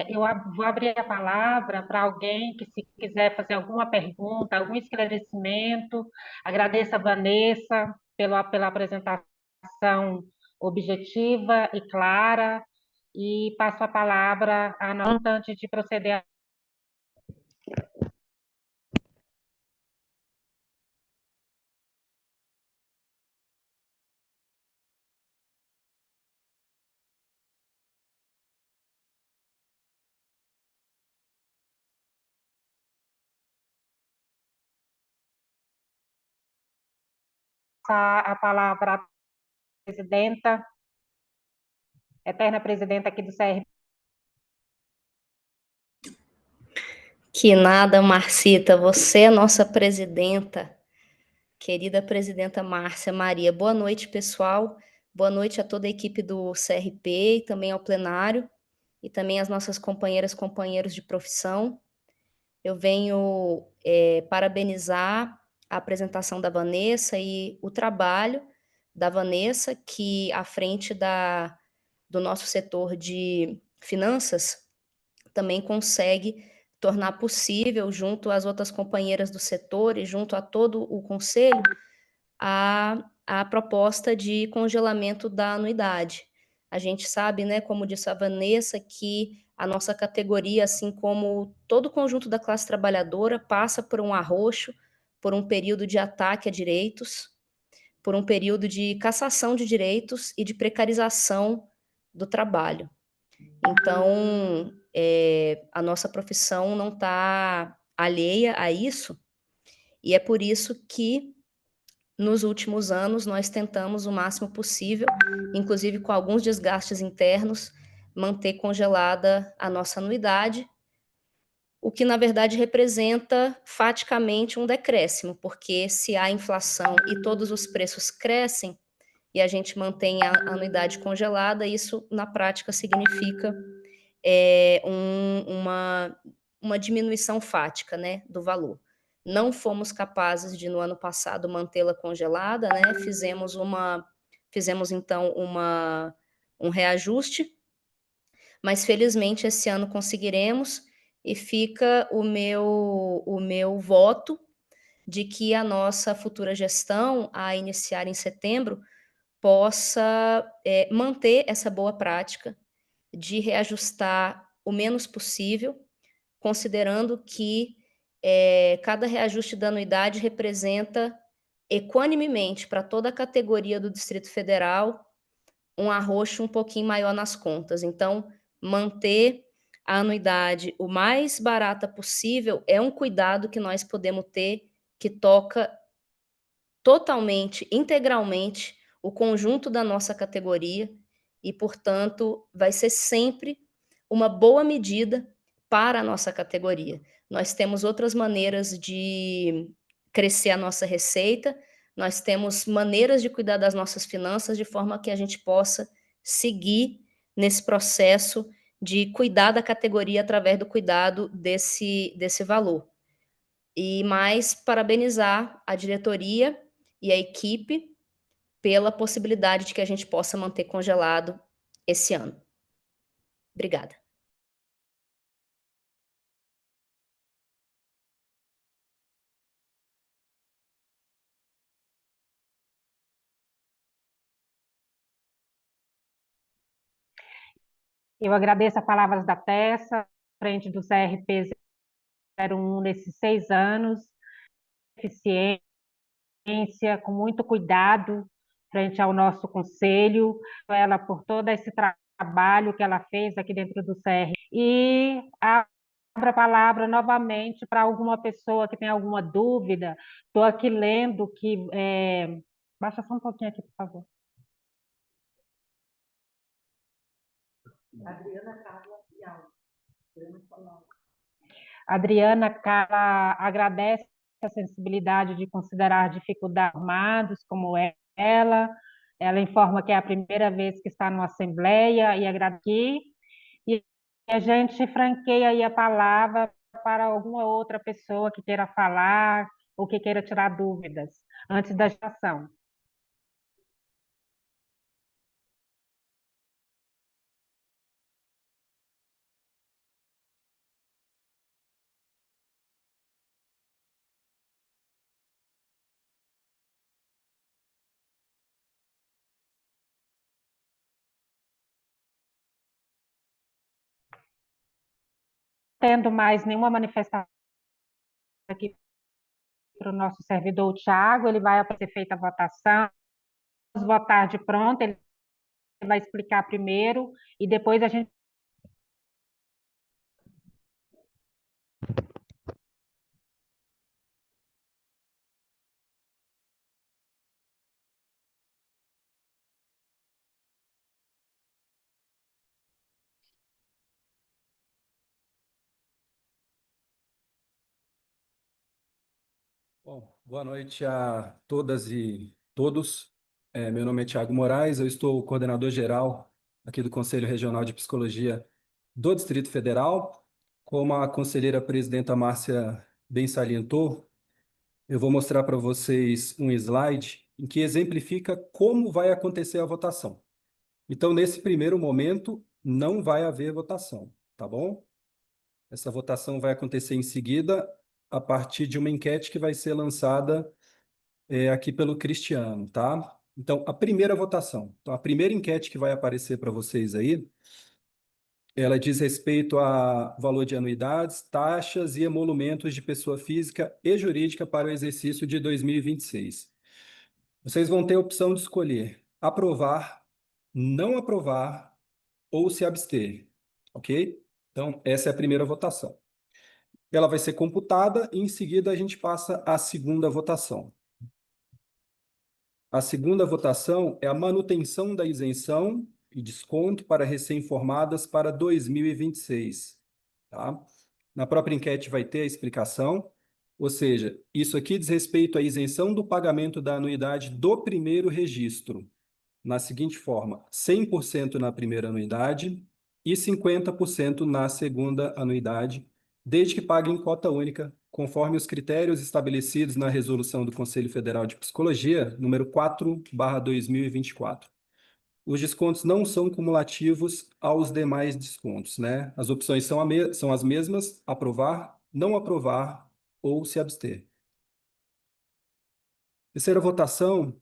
A: Eu vou abrir a palavra para alguém que, se quiser fazer alguma pergunta, algum esclarecimento. Agradeço a Vanessa pela apresentação objetiva e clara, e passo a palavra à nota antes de proceder. A palavra à presidenta, eterna presidenta aqui do CRP.
G: Que nada, Marcita, você é nossa presidenta, querida presidenta Márcia Maria. Boa noite, pessoal. Boa noite a toda a equipe do CRP e também ao plenário, e também às nossas companheiras e companheiros de profissão. Eu venho parabenizar a apresentação da Vanessa e o trabalho da Vanessa, que à frente do nosso setor de finanças também consegue tornar possível, junto às outras companheiras do setor e junto a todo o conselho, a proposta de congelamento da anuidade. A gente sabe, né, como disse a Vanessa, que a nossa categoria, assim como todo o conjunto da classe trabalhadora, passa por um arroxo, por um período de ataque a direitos, por um período de cassação de direitos e de precarização do trabalho. Então, a nossa profissão não está alheia a isso, e é por isso que nos últimos anos, nós tentamos o máximo possível, inclusive com alguns desgastes internos, manter congelada a nossa anuidade, o que, na verdade, representa faticamente um decréscimo, porque se há inflação e todos os preços crescem, e a gente mantém a anuidade congelada, isso, na prática, significa uma diminuição fática, né, do valor. Não fomos capazes de, no ano passado, mantê-la congelada, né, fizemos então, um reajuste, mas, felizmente, esse ano conseguiremos, e fica o meu voto de que a nossa futura gestão, a iniciar em setembro, possa manter essa boa prática de reajustar o menos possível, considerando que cada reajuste da anuidade representa, equanimemente, para toda a categoria do Distrito Federal, um arroxo um pouquinho maior nas contas. Então, manter a anuidade o mais barata possível é um cuidado que nós podemos ter, que toca totalmente, integralmente, o conjunto da nossa categoria e, portanto, vai ser sempre uma boa medida para a nossa categoria. Nós temos outras maneiras de crescer a nossa receita, nós temos maneiras de cuidar das nossas finanças de forma que a gente possa seguir nesse processo de cuidar da categoria através do cuidado desse valor. E mais parabenizar a diretoria e a equipe pela possibilidade de que a gente possa manter congelado esse ano. Obrigada.
A: Eu agradeço as palavras da Tessa, frente do CRP 01 nesses 6 anos, eficiência, com muito cuidado frente ao nosso conselho, ela por todo esse trabalho que ela fez aqui dentro do CR. E abro a palavra novamente para alguma pessoa que tem alguma dúvida. Estou aqui lendo que... Baixa só um pouquinho aqui, por favor. Adriana Carla agradece a sensibilidade de considerar dificuldades formados como ela. Ela informa que é a primeira vez que está numa assembleia e agradece. E a gente franqueia aí a palavra para alguma outra pessoa que queira falar ou que queira tirar dúvidas antes da gestação. Tendo mais nenhuma manifestação aqui para o nosso servidor, o Thiago, ele vai ser feita a votação. Vamos votar de pronto, ele vai explicar primeiro e depois a gente...
D: Bom, boa noite a todas e todos. Meu nome é Thiago Moraes, eu estou coordenador-geral aqui do Conselho Regional de Psicologia do Distrito Federal. Como a conselheira presidenta Márcia bem salientou, eu vou mostrar para vocês um slide em que exemplifica como vai acontecer a votação. Então, nesse primeiro momento, não vai haver votação, tá bom? Essa votação vai acontecer em seguida, a partir de uma enquete que vai ser lançada aqui pelo Cristiano, tá? Então, a primeira votação. Então, a primeira enquete que vai aparecer para vocês aí, ela diz respeito a valor de anuidades, taxas e emolumentos de pessoa física e jurídica para o exercício de 2026. Vocês vão ter a opção de escolher aprovar, não aprovar ou se abster, ok? Então, essa é a primeira votação. Ela vai ser computada e, em seguida, a gente passa à segunda votação. A segunda votação é a manutenção da isenção e desconto para recém-formadas para 2026, tá? Na própria enquete vai ter a explicação, ou seja, isso aqui diz respeito à isenção do pagamento da anuidade do primeiro registro, na seguinte forma: 100% na primeira anuidade e 50% na segunda anuidade, desde que paguem cota única, conforme os critérios estabelecidos na Resolução do Conselho Federal de Psicologia, número 4/2024. Os descontos não são cumulativos aos demais descontos, né? As opções são as mesmas: aprovar, não aprovar ou se abster. Terceira votação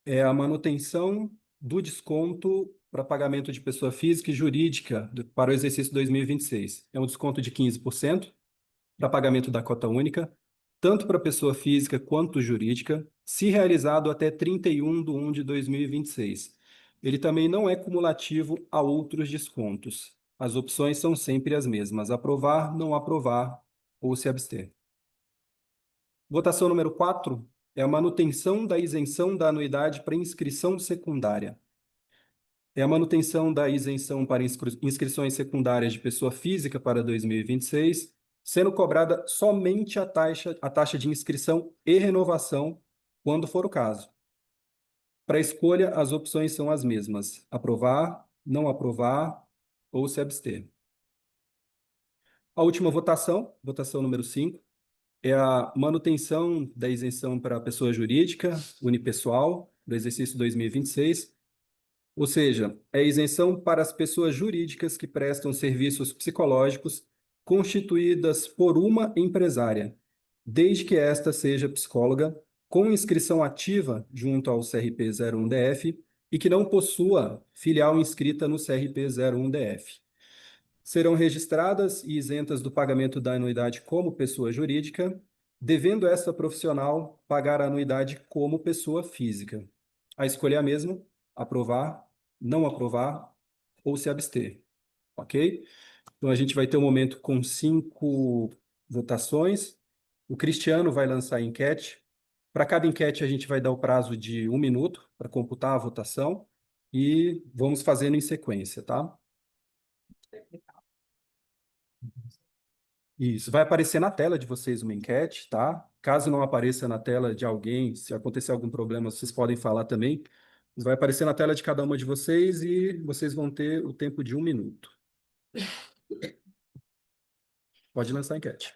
D: é a manutenção do desconto para pagamento de pessoa física e jurídica para o exercício 2026. É um desconto de 15% para pagamento da cota única, tanto para pessoa física quanto jurídica, se realizado até 31 de 2026. Ele também não é cumulativo a outros descontos. As opções são sempre as mesmas: aprovar, não aprovar ou se abster. Votação número 4 é a manutenção da isenção da anuidade para inscrição secundária. É a manutenção da isenção para inscrições secundárias de pessoa física para 2026, sendo cobrada somente a taxa de inscrição e renovação, quando for o caso. Para escolha, as opções são as mesmas: aprovar, não aprovar ou se abster. A última votação, votação número 5, é a manutenção da isenção para a pessoa jurídica, unipessoal, do exercício 2026, ou seja, é a isenção para as pessoas jurídicas que prestam serviços psicológicos constituídas por uma empresária, desde que esta seja psicóloga, com inscrição ativa junto ao CRP 01DF e que não possua filial inscrita no CRP 01DF. Serão registradas e isentas do pagamento da anuidade como pessoa jurídica, devendo esta profissional pagar a anuidade como pessoa física. A escolha é a mesma: aprovar, não aprovar ou se abster, ok? Então, a gente vai ter um momento com 5 votações. O Cristiano vai lançar a enquete. Para cada enquete, a gente vai dar o prazo de 1 minuto para computar a votação e vamos fazendo em sequência, tá? Isso, vai aparecer na tela de vocês uma enquete, tá? Caso não apareça na tela de alguém, se acontecer algum problema, vocês podem falar também. Vai aparecer na tela de cada uma de vocês e vocês vão ter o tempo de 1 minuto. Pode lançar a enquete.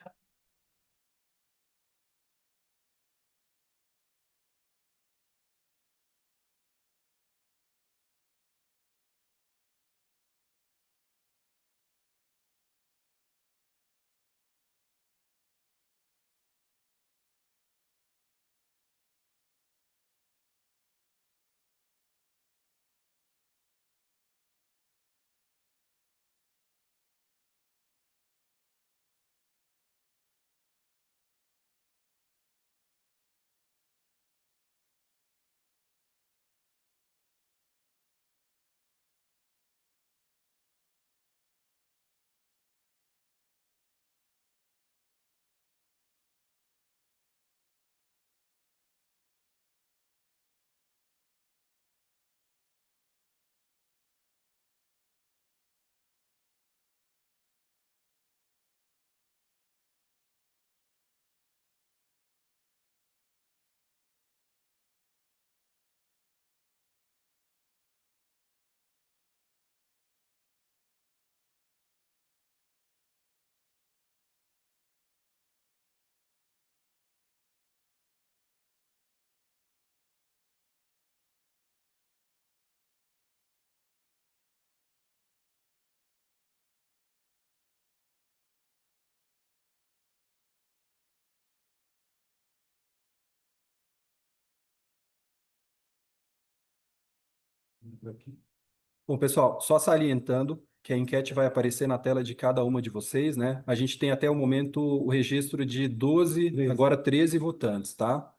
D: Bom, pessoal, só salientando que a enquete vai aparecer na tela de cada uma de vocês, né? A gente tem até o momento o registro de 12, agora 13 votantes, tá?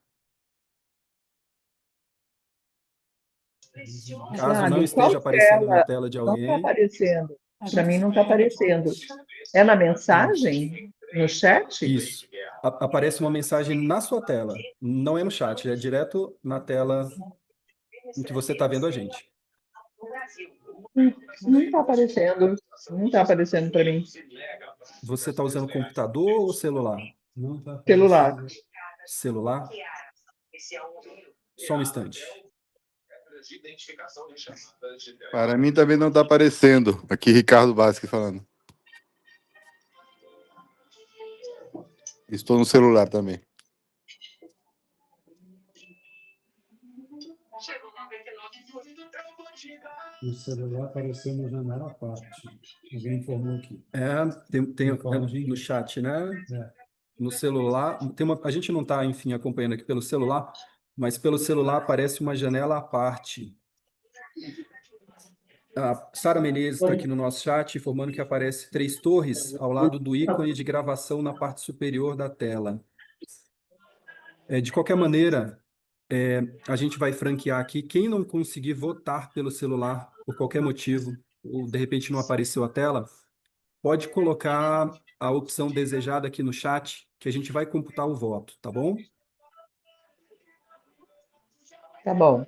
D: Caso não esteja aparecendo na tela de
H: Não está
D: alguém,
H: aparecendo. Para mim não está aparecendo. É na mensagem? No chat?
D: isso. aparece uma mensagem na sua tela. Não é no chat, é direto na tela em que você está vendo a gente.
H: Não está aparecendo. Não está aparecendo para mim.
D: Você está usando computador ou celular?
H: Celular.
D: Celular? Só um instante.
C: Para mim também não está aparecendo. Aqui, Ricardo Vasque falando. Estou no celular também.
I: No celular apareceu uma janela à parte. Alguém informou aqui.
D: Tem no chat, né? No celular, a gente não está, enfim, acompanhando aqui pelo celular, mas pelo celular aparece uma janela à parte. A Sara Menezes está aqui no nosso chat, informando que aparece 3 torres ao lado do ícone de gravação na parte superior da tela. De qualquer maneira, a gente vai franquear aqui. Quem não conseguir votar pelo celular, por qualquer motivo, ou de repente não apareceu a tela, pode colocar a opção desejada aqui no chat, que a gente vai computar o voto, tá bom?
H: Tá bom.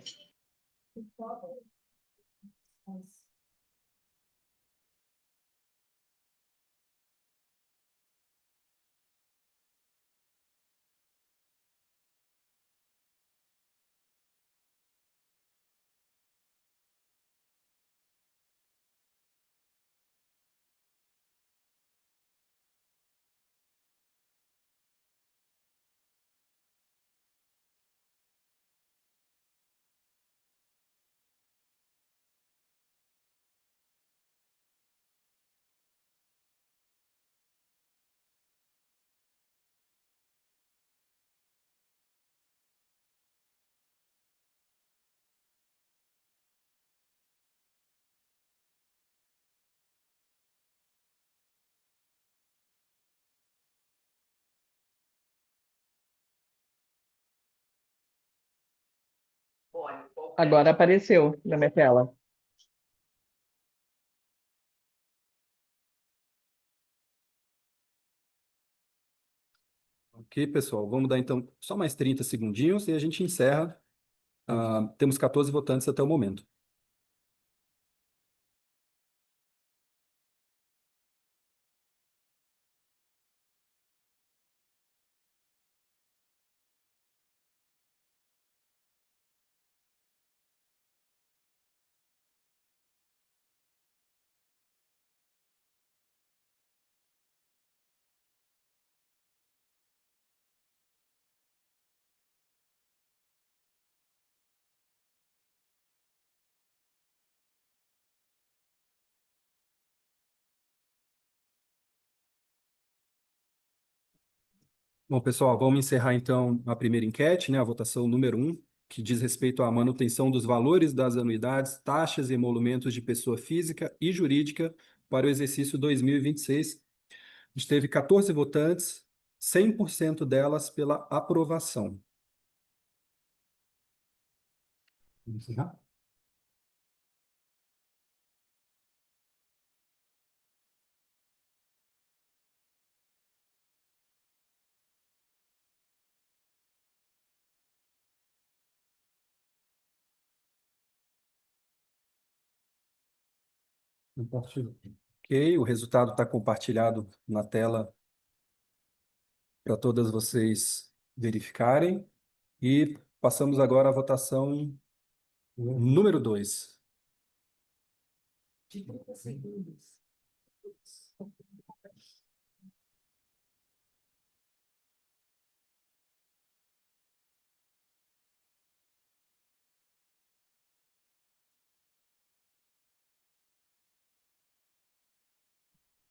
H: Agora apareceu na minha tela.
D: Ok, pessoal, vamos dar então só mais 30 segundinhos e a gente encerra. Temos 14 votantes até o momento. Bom, pessoal, vamos encerrar então a primeira enquete, né, a votação número 1, que diz respeito à manutenção dos valores das anuidades, taxas e emolumentos de pessoa física e jurídica para o exercício 2026. A gente teve 14 votantes, 100% delas pela aprovação.
I: Vamos encerrar? Compartilhou.
D: Ok, o resultado está compartilhado na tela para todas vocês verificarem. E passamos agora à votação número 2.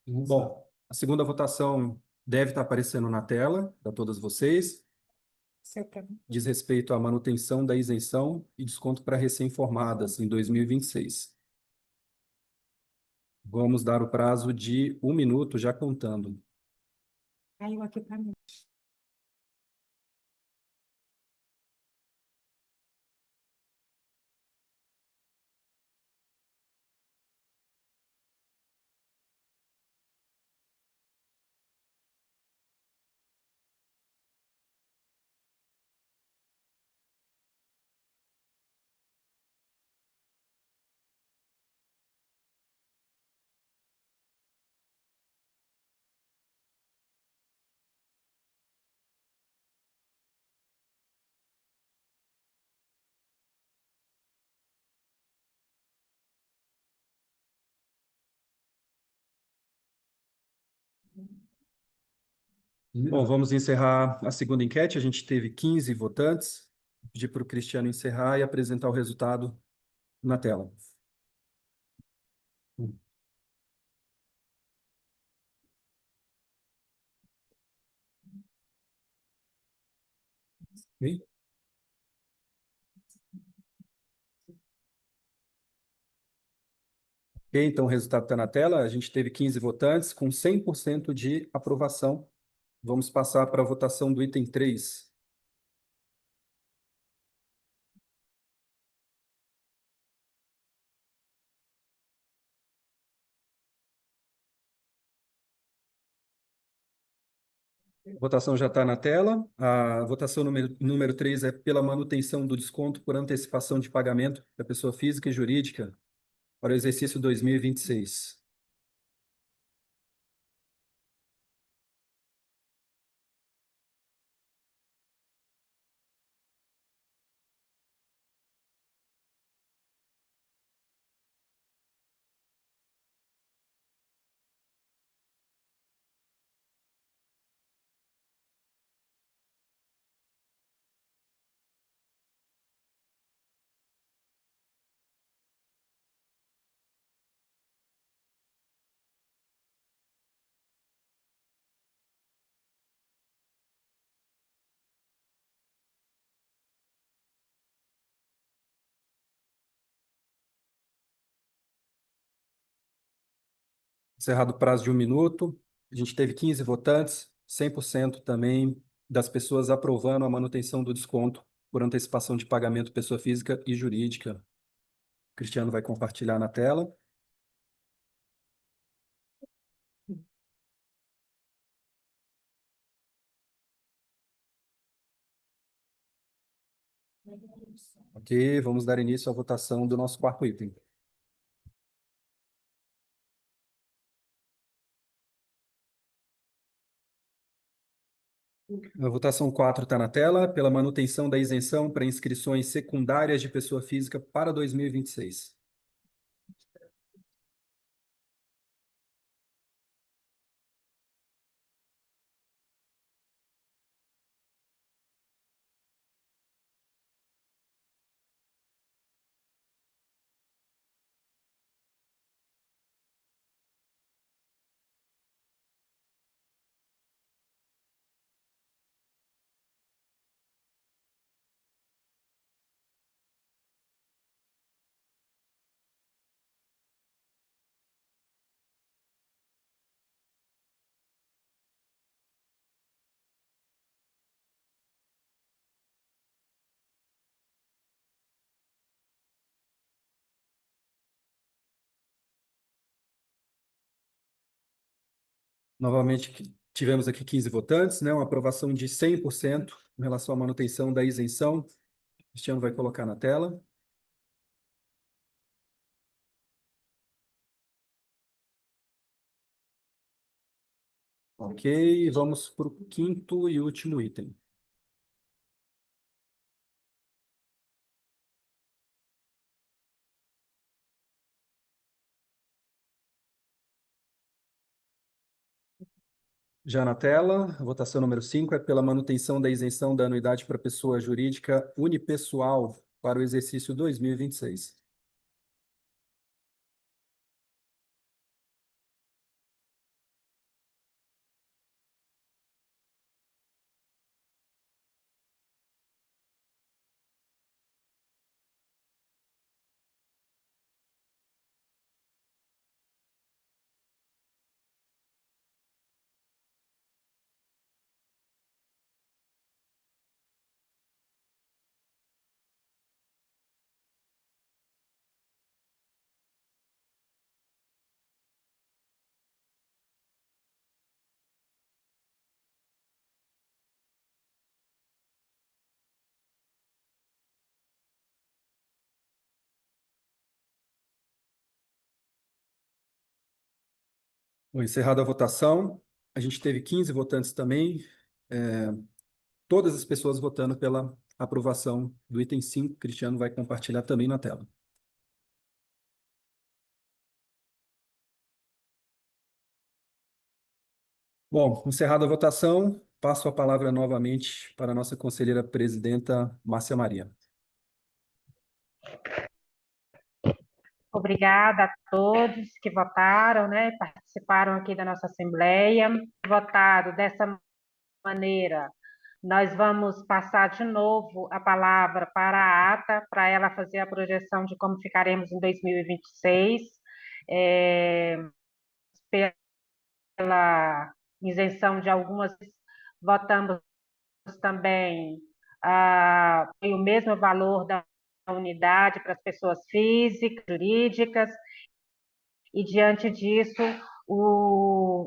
D: Bom, a segunda votação deve estar aparecendo na tela para todas vocês. Diz respeito à manutenção da isenção e desconto para recém-formadas em 2026. Vamos dar o prazo de 1 minuto já contando.
A: Caiu aqui para mim.
D: Bom, vamos encerrar a segunda enquete. A gente teve 15 votantes. Vou pedir para o Cristiano encerrar e apresentar o resultado na tela. Ok? Ok, então o resultado está na tela. A gente teve 15 votantes com 100% de aprovação. Vamos passar para a votação do item 3. A votação já está na tela. A votação número 3 é pela manutenção do desconto por antecipação de pagamento da pessoa física e jurídica para o exercício 2026. Encerrado o prazo de 1 minuto. A gente teve 15 votantes, 100% também das pessoas aprovando a manutenção do desconto por antecipação de pagamento pessoa física e jurídica. O Cristiano vai compartilhar na tela. Ok, vamos dar início à votação do nosso quarto item. A votação 4 está na tela, pela manutenção da isenção para inscrições secundárias de pessoa física para 2026. Novamente, tivemos aqui 15 votantes, né? Uma aprovação de 100% em relação à manutenção da isenção. O Cristiano vai colocar na tela. Ok, vamos para o quinto e último item. Já na tela, a votação número 5 é pela manutenção da isenção da anuidade para pessoa jurídica unipessoal para o exercício 2026. Bom, encerrada a votação, a gente teve 15 votantes também, todas as pessoas votando pela aprovação do item 5. Cristiano vai compartilhar também na tela. Bom, encerrada a votação, passo a palavra novamente para a nossa conselheira presidenta, Márcia Maria.
A: Obrigada a todos que votaram, né, participaram aqui da nossa Assembleia. Votado dessa maneira, nós vamos passar de novo a palavra para a Ata, para ela fazer a projeção de como ficaremos em 2026, pela isenção de algumas, votamos também o mesmo valor da unidade para as pessoas físicas, jurídicas, e diante disso,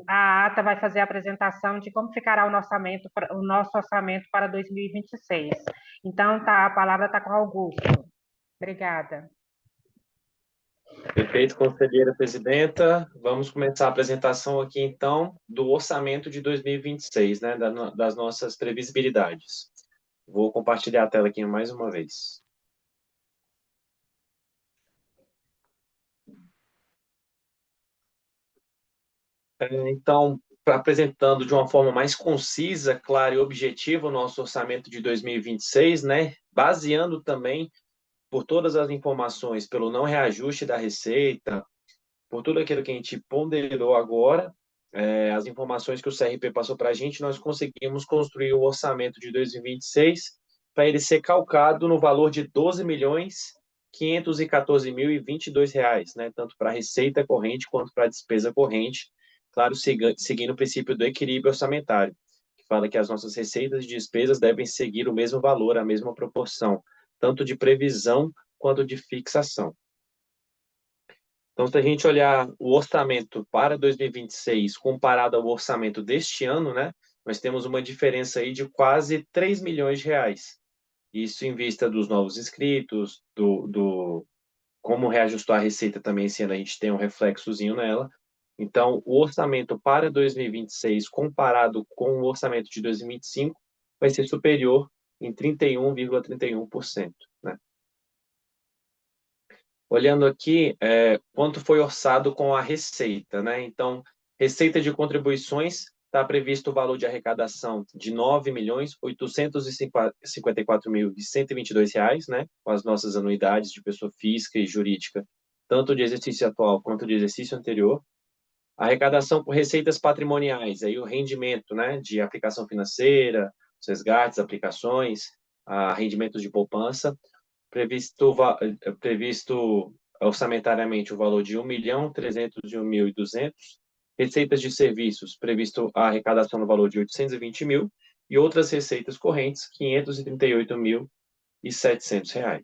A: a ATA vai fazer a apresentação de como ficará o nosso orçamento para 2026. Então, a palavra está com o Augusto. Obrigada.
E: Perfeito, conselheira presidenta. Vamos começar a apresentação aqui, então, do orçamento de 2026, né, das nossas previsibilidades. Vou compartilhar a tela aqui mais uma vez. Então, apresentando de uma forma mais concisa, clara e objetiva o nosso orçamento de 2026, né, baseando também por todas as informações, pelo não reajuste da receita, por tudo aquilo que a gente ponderou agora, as informações que o CRP passou para a gente, nós conseguimos construir o orçamento de 2026 para ele ser calcado no valor de R$ 12.514.022, né, tanto para a receita corrente quanto para a despesa corrente, claro, seguindo o princípio do equilíbrio orçamentário, que fala que as nossas receitas e despesas devem seguir o mesmo valor, a mesma proporção, tanto de previsão quanto de fixação. Então, se a gente olhar o orçamento para 2026 comparado ao orçamento deste ano, né, nós temos uma diferença aí de quase 3 milhões de reais. Isso em vista dos novos inscritos, como reajustar a receita também esse ano, a gente tem um reflexozinho nela. Então, o orçamento para 2026 comparado com o orçamento de 2025 vai ser superior em 31,31%, né? Olhando aqui, quanto foi orçado com a receita, né? Então, receita de contribuições, está previsto o valor de arrecadação de R$ 9.854.122, né? Com as nossas anuidades de pessoa física e jurídica, tanto de exercício atual quanto de exercício anterior. Arrecadação por receitas patrimoniais, aí o rendimento, né? De aplicação financeira, os resgates, aplicações, rendimentos de poupança, previsto orçamentariamente o valor de R$ 1.301.200, receitas de serviços, previsto a arrecadação no valor de R$ 820 mil, e outras receitas correntes, R$ 538.700.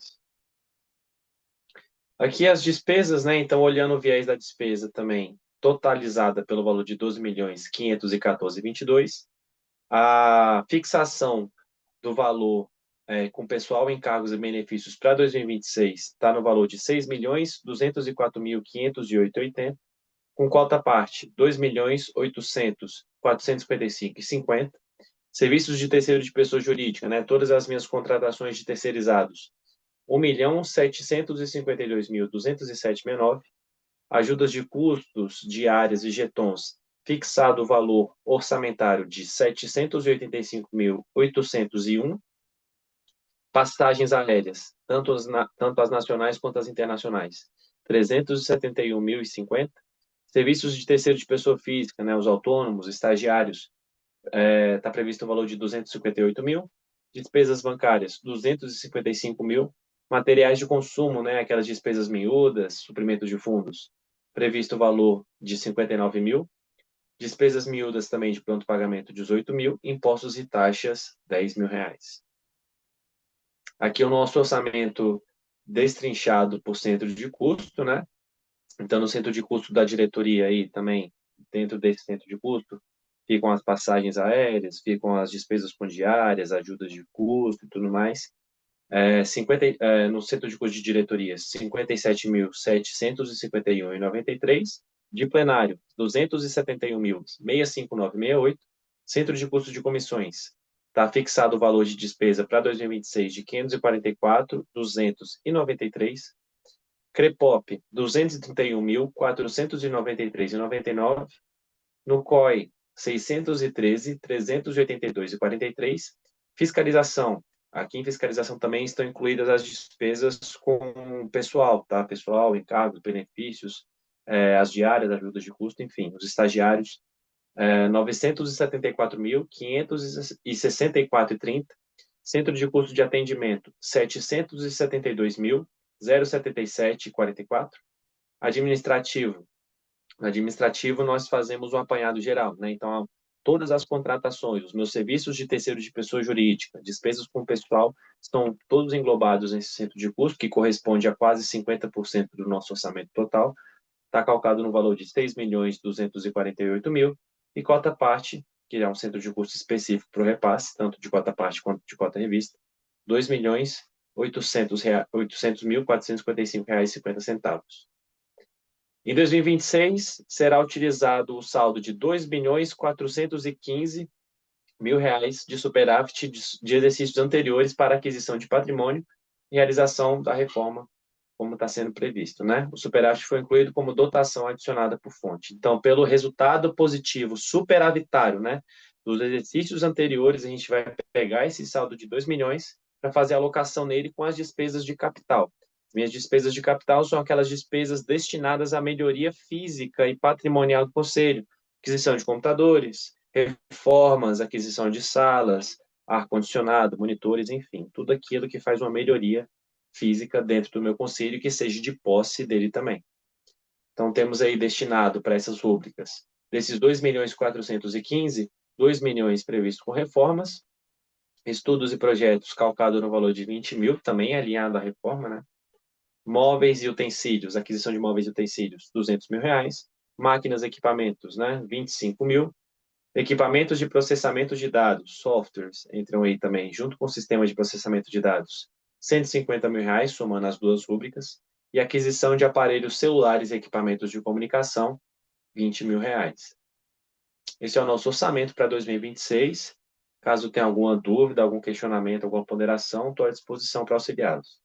E: Aqui as despesas, né? Então, olhando o viés da despesa também, totalizada pelo valor de R$ 12.514.022, a fixação do valor com pessoal, encargos e benefícios para 2026 está no valor de R$ 6.204.508,80, com cota parte R$ 2.800.455,50. Serviços de terceiro de pessoa jurídica, né? Todas as minhas contratações de terceirizados, R$ 1.752.207,69. Ajudas de custos diárias e getons, fixado o valor orçamentário de R$ 785.801. Passagens aéreas, tanto as nacionais quanto as internacionais, R$ 371.050. Serviços de terceiro de pessoa física, né, os autônomos, estagiários, está previsto o valor de R$ 258 mil. Despesas bancárias, R$ 255 mil. Materiais de consumo, né, aquelas despesas miúdas, suprimento de fundos, previsto o valor de R$ 59 mil. Despesas miúdas também de pronto pagamento, R$ 18 mil. Impostos e taxas, R$ 10 mil. Aqui o nosso orçamento destrinchado por centro de custo, né? Então, no centro de custo da diretoria aí também, dentro desse centro de custo, ficam as passagens aéreas, ficam as despesas com diárias, ajudas de custo e tudo mais. No centro de custo de diretoria, R$ 57.751,93. De plenário, R$ 271.659,68. Centro de custo de comissões, está fixado o valor de despesa para 2026 de R$ 544.293. CREPOP, R$ 231.493,99. No COI, 613, 382,43. Fiscalização. Aqui em fiscalização também estão incluídas as despesas com pessoal, tá? Pessoal, encargos, benefícios, as diárias, ajudas de custo, enfim, os estagiários, 974.564,30. Centro de custo de atendimento, 772.077,44. Administrativo. No administrativo, nós fazemos um apanhado geral, né? Então, todas as contratações, os meus serviços de terceiro de pessoa jurídica, despesas com pessoal, estão todos englobados nesse centro de custo, que corresponde a quase 50% do nosso orçamento total. Está calcado no valor de 6.248.000, e cota parte, que é um centro de custo específico para o repasse, tanto de cota parte quanto de cota revista, R$ 2.800.455,50. Em 2026, será utilizado o saldo de R$ 2.415.000 de superávit de exercícios anteriores para aquisição de patrimônio e realização da reforma, como está sendo previsto, né? O superávit foi incluído como dotação adicionada por fonte. Então, pelo resultado positivo superavitário, né, dos exercícios anteriores, a gente vai pegar esse saldo de 2 milhões para fazer a alocação nele com as despesas de capital. Minhas despesas de capital são aquelas despesas destinadas à melhoria física e patrimonial do conselho, aquisição de computadores, reformas, aquisição de salas, ar-condicionado, monitores, enfim, tudo aquilo que faz uma melhoria física dentro do meu conselho que seja de posse dele também. Então, temos aí destinado para essas rúbricas, desses 2.415.000, 2 milhões previstos com reformas, estudos e projetos calcado no valor de 20 mil, também alinhado à reforma, né? Móveis e utensílios, aquisição de móveis e utensílios, R$ 200.000. Máquinas e equipamentos, né? 25 mil. Equipamentos de processamento de dados, softwares, entram aí também, junto com o sistema de processamento de dados, R$ 150.000, somando as duas rúbricas. E aquisição de aparelhos celulares e equipamentos de comunicação, R$ 20.000. Esse é o nosso orçamento para 2026. Caso tenha alguma dúvida, algum questionamento, alguma ponderação, estou à disposição para auxiliá-los.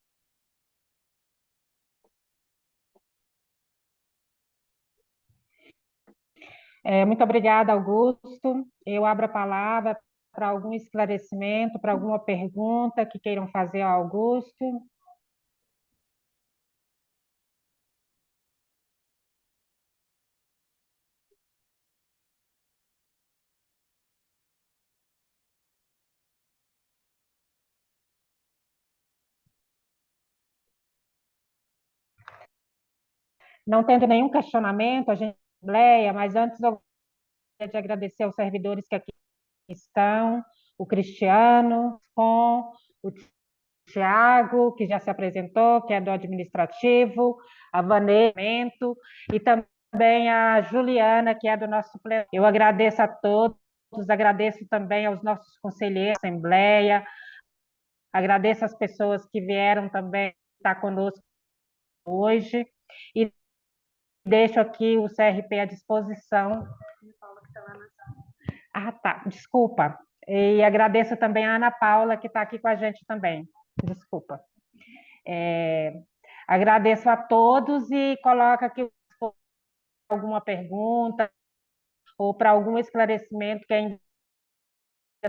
A: Muito obrigada, Augusto. Eu abro a palavra para algum esclarecimento, para alguma pergunta que queiram fazer ao Augusto. Não tendo nenhum questionamento, a gente assembleia, mas antes eu gostaria de agradecer aos servidores que aqui estão, o Cristiano, o Tiago, que já se apresentou, que é do administrativo, a Vanessa, e também a Juliana, que é do nosso plenário. Eu agradeço a todos, agradeço também aos nossos conselheiros da Assembleia, agradeço as pessoas que vieram também estar conosco hoje, e deixo aqui o CRP à disposição. Ah, tá, desculpa. E agradeço também a Ana Paula, que está aqui com a gente também. Desculpa. Agradeço a todos e coloco aqui alguma pergunta ou para algum esclarecimento que ainda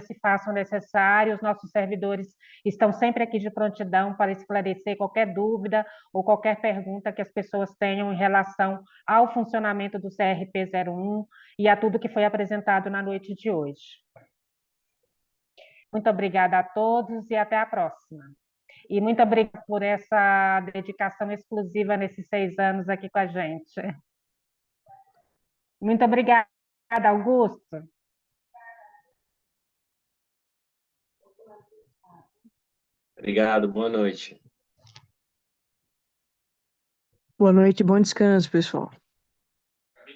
A: se façam necessários. Os nossos servidores estão sempre aqui de prontidão para esclarecer qualquer dúvida ou qualquer pergunta que as pessoas tenham em relação ao funcionamento do CRP 01 e a tudo que foi apresentado na noite de hoje. Muito obrigada a todos e até a próxima. E muito obrigada por essa dedicação exclusiva nesses 6 anos aqui com a gente. Muito obrigada, Augusto.
E: Obrigado, boa noite.
J: Boa noite, bom descanso, pessoal.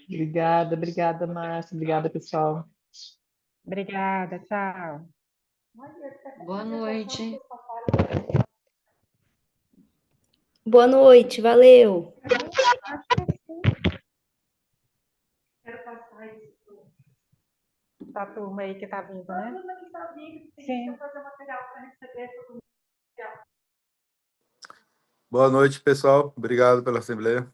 H: Obrigada, Márcia. Obrigada, pessoal.
A: Obrigada, tchau.
B: Boa noite.
G: Boa noite, valeu.
A: Quero passar isso para a turma aí que está vindo, né? Sim.
C: Boa noite, pessoal. Obrigado pela assembleia.